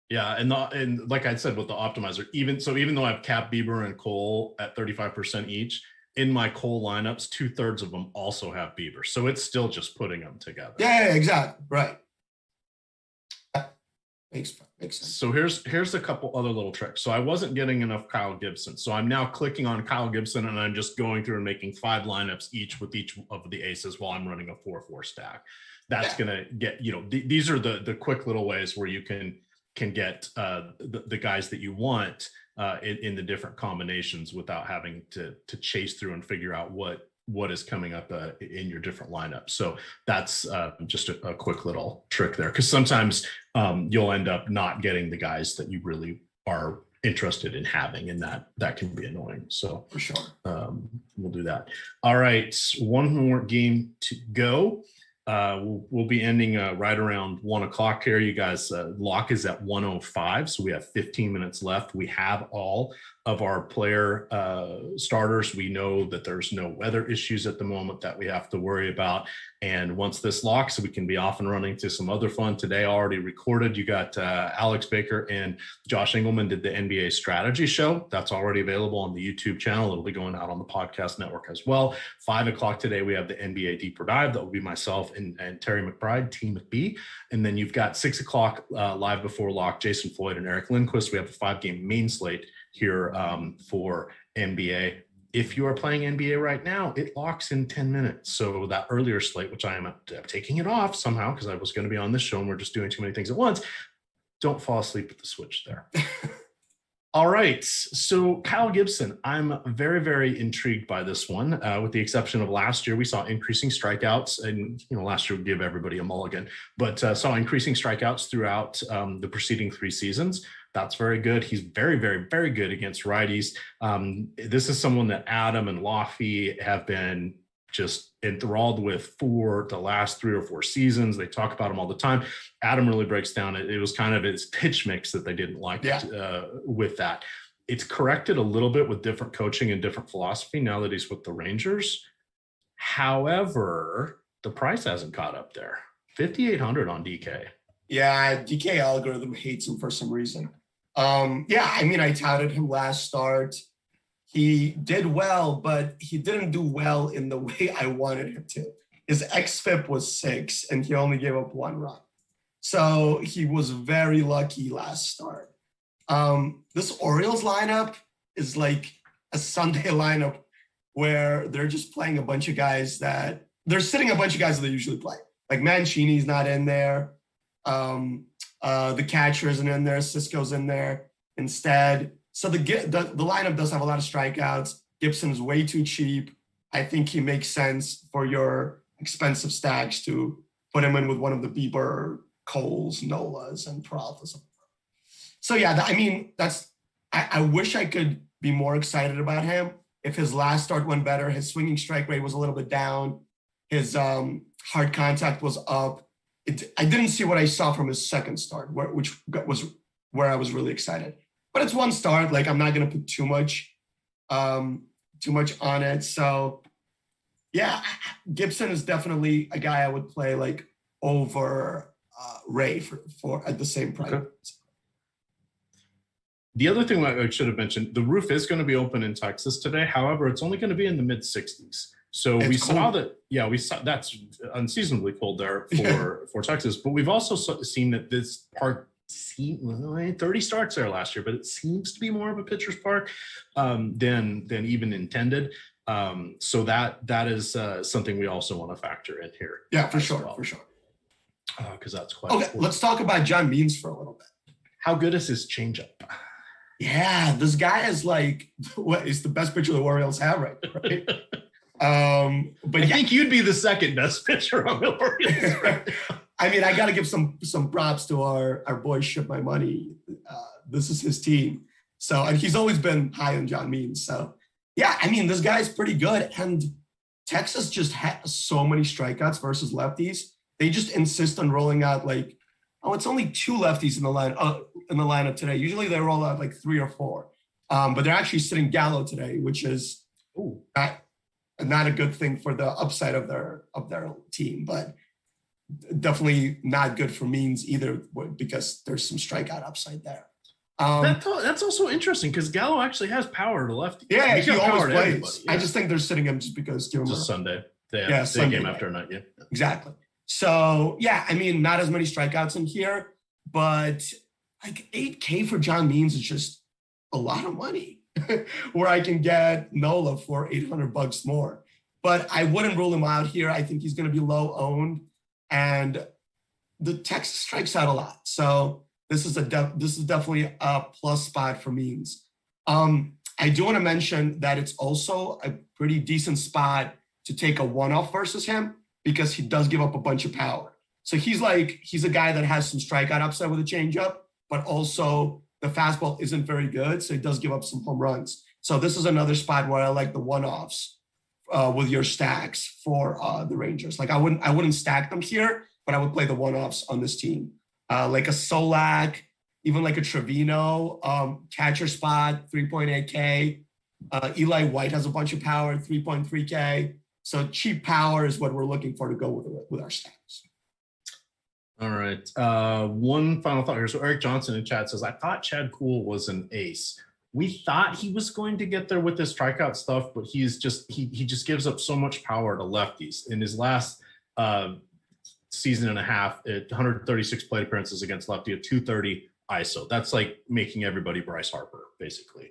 Yeah, and like I said with the optimizer, even though I've capped Bieber and Cole at 35% each, in my Cole lineups, 2/3 of them also have Bieber. So it's still just putting them together. Yeah, exactly. Right. Makes sense. So here's a couple other little tricks. So I wasn't getting enough Kyle Gibson. So I'm now clicking on Kyle Gibson and I'm just going through and making 5 lineups each with each of the aces while I'm running a 4-4 stack. That's going to get, these are the quick little ways where you can get the guys that you want in the different combinations without having to chase through and figure out what is coming up in your different lineups. So that's just a quick little trick there, because sometimes you'll end up not getting the guys that you really are interested in having, and that can be annoying. So for sure, we'll do that. All right, one more game to go. We'll be ending right around 1:00 here. You guys, lock is at 1:05, so we have 15 minutes left. We have all of our player starters. We know that there's no weather issues at the moment that we have to worry about. And once this locks, we can be off and running to some other fun. Today already recorded. You got Alex Baker and Josh Engelman did the NBA strategy show. That's already available on the YouTube channel. It'll be going out on the podcast network as well. 5 o'clock today, we have the NBA Deeper Dive. That will be myself and Terry McBride, Team McBee. And then you've got 6 o'clock live before lock, Jason Floyd and Eric Lindquist. We have a 5-game main slate here for NBA. If you are playing NBA right now, it locks in 10 minutes. So that earlier slate, which I am taking it off somehow because I was going to be on this show and we're just doing too many things at once. Don't fall asleep at the switch there. All right. So Kyle Gibson, I'm very, very intrigued by this one. With the exception of last year, we saw increasing strikeouts, and last year would give everybody a mulligan, but saw increasing strikeouts throughout the preceding 3 seasons. That's very good. He's very, very, very good against righties. This is someone that Adam and Laffy have been just enthralled with for the last 3 or 4 seasons. They talk about him all the time. Adam really breaks down it was kind of his pitch mix that they didn't like with that. It's corrected a little bit with different coaching and different philosophy now that he's with the Rangers. However, the price hasn't caught up there. 5,800 on DK. Yeah, DK algorithm hates him for some reason. I touted him last start. He did well, but he didn't do well in the way I wanted him to. His xFIP was 6, and he only gave up 1 run. So he was very lucky last start. This Orioles lineup is like a Sunday lineup where they're just playing a bunch of guys they're sitting a bunch of guys that they usually play. Like Mancini's not in there. The catcher isn't in there. Cisco's in there instead. So the lineup does have a lot of strikeouts. Gibson's way too cheap. I think he makes sense for your expensive stacks to put him in with one of the Bieber, Coles, Nolas, and Peraltas. So I wish I could be more excited about him. If his last start went better, his swinging strike rate was a little bit down. His hard contact was up. I didn't see what I saw from his second start, which was where I was really excited. But it's 1 start. Like, I'm not going to put too much on it. So, yeah, Gibson is definitely a guy I would play like over Ray for at the same price. Okay. The other thing I should have mentioned, the roof is going to be open in Texas today. However, it's only going to be in the mid-60s. So we saw that, we saw that's unseasonably cold there for Texas. But we've also seen that this park 30 starts there last year, but it seems to be more of a pitcher's park than even intended. So that is something we also want to factor in here. Yeah, for sure. Because that's quite important. Let's talk about John Means for a little bit. How good is his changeup? Yeah, this guy is like is the best pitcher the Orioles have right? But I think you'd be the second best pitcher on the Orioles. Right? I mean, I got to give some props to our boy Ship My Money. This is his team. So, and he's always been high on John Means. So, yeah, I mean, this guy's pretty good. And Texas just has so many strikeouts versus lefties. They just insist on rolling out it's only 2 lefties in the lineup today. Usually they roll out like 3 or 4. But they're actually sitting Gallo today, which is not a good thing for the upside of their team, but definitely not good for Means either because there's some strikeout upside there. That's also interesting because Gallo actually has power to lefty. Yeah, he always plays. Yeah. I just think they're sitting him just because it's a Sunday. Sunday game after night. Yeah, exactly. So yeah, I mean, not as many strikeouts in here, but like $8K for John Means is just a lot of money. Where I can get Nola for $800 more, but I wouldn't rule him out here. I think he's going to be low owned, and the Texas strikes out a lot. So this is definitely a plus spot for Means. I do want to mention that it's also a pretty decent spot to take a one-off versus him because he does give up a bunch of power. So he's a guy that has some strikeout upside with a changeup, but also the fastball isn't very good, so he does give up some home runs. So this is another spot where I like the one-offs with your stacks for the Rangers. Like I wouldn't stack them here, but I would play the one-offs on this team. Like a Solak, even like a Trevino, catcher spot, 3.8K. Eli White has a bunch of power, 3.3K. So cheap power is what we're looking for to go with our stacks. All right. One final thought here. So Eric Johnson in chat says, I thought Chad Kuhl was an ace. We thought he was going to get there with this strikeout stuff, but he just gives up so much power to lefties. In his last season and a half, at 136 plate appearances against lefty, a 230 ISO. That's like making everybody Bryce Harper, basically.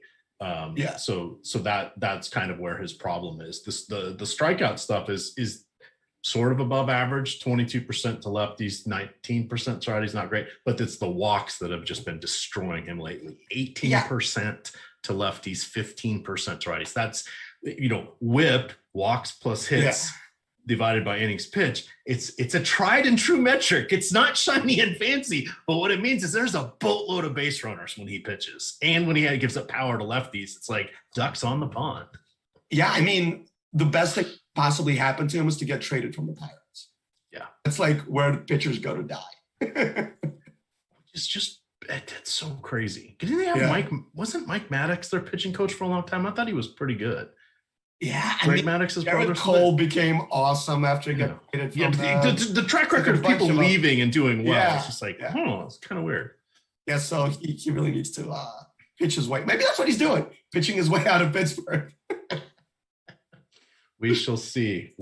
So that's kind of where his problem is. The strikeout stuff is sort of above average, 22% to lefties, 19% to righties, not great, but it's the walks that have just been destroying him lately. 18% to lefties, 15% to righties. That's, whip, walks plus hits divided by innings pitched. It's a tried and true metric. It's not shiny and fancy, but what it means is there's a boatload of base runners when he pitches. And when he gives up power to lefties, it's like ducks on the pond. Yeah, I mean, the best thing possibly happened to him was to get traded from the Pirates. Yeah. It's like where the pitchers go to die. It's so crazy. Didn't they have wasn't Mike Maddox their pitching coach for a long time? I thought he was pretty good. Yeah. Maddox's brother. Cole became awesome after he got traded from the track record of people leaving and doing well. It's just like, it's kind of weird. Yeah, so he really needs to pitch his way. Maybe that's what he's doing, pitching his way out of Pittsburgh. We shall see.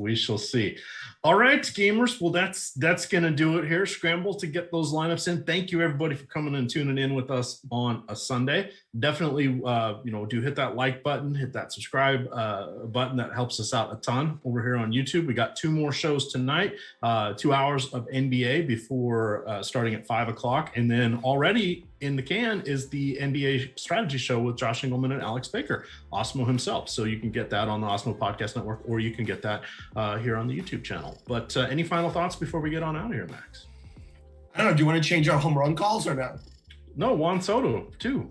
All right, gamers. Well, that's going to do it here. Scramble to get those lineups in. Thank you, everybody, for coming and tuning in with us on a Sunday. Definitely, do hit that like button, hit that subscribe button. That helps us out a ton over here on YouTube. We got 2 more shows tonight, 2 hours of NBA before starting at 5 o'clock. And then already in the can is the NBA strategy show with Josh Engelman and Alex Baker, Awesemo himself. So you can get that on the Awesemo Podcast Network, or you can get that here on the YouTube channel. But any final thoughts before we get on out of here, Max? I don't know. Do you want to change our home run calls or no? No, Juan Soto, 2.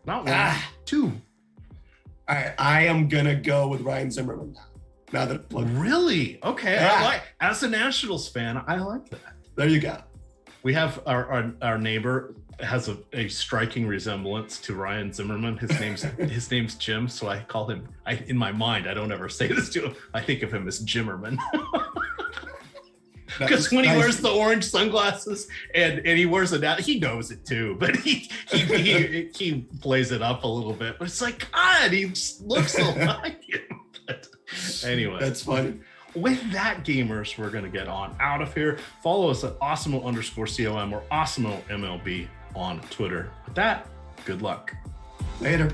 Not 1, 2. All right, I am going to go with Ryan Zimmerman now that really? Okay. Yeah. As a Nationals fan, I like that. There you go. We have our neighbor has a striking resemblance to Ryan Zimmerman. His name's Jim, so I call him. In my mind, I don't ever say this to him. I think of him as Jimmerman. Because when he wears the orange sunglasses and he wears he knows it too, but he plays it up a little bit. But it's like, God, he looks like him. But anyway, that's funny. With that, gamers, we're going to get on out of here. Follow us at Awesemo_COM or Awesemo MLB on Twitter. With that, good luck. Later.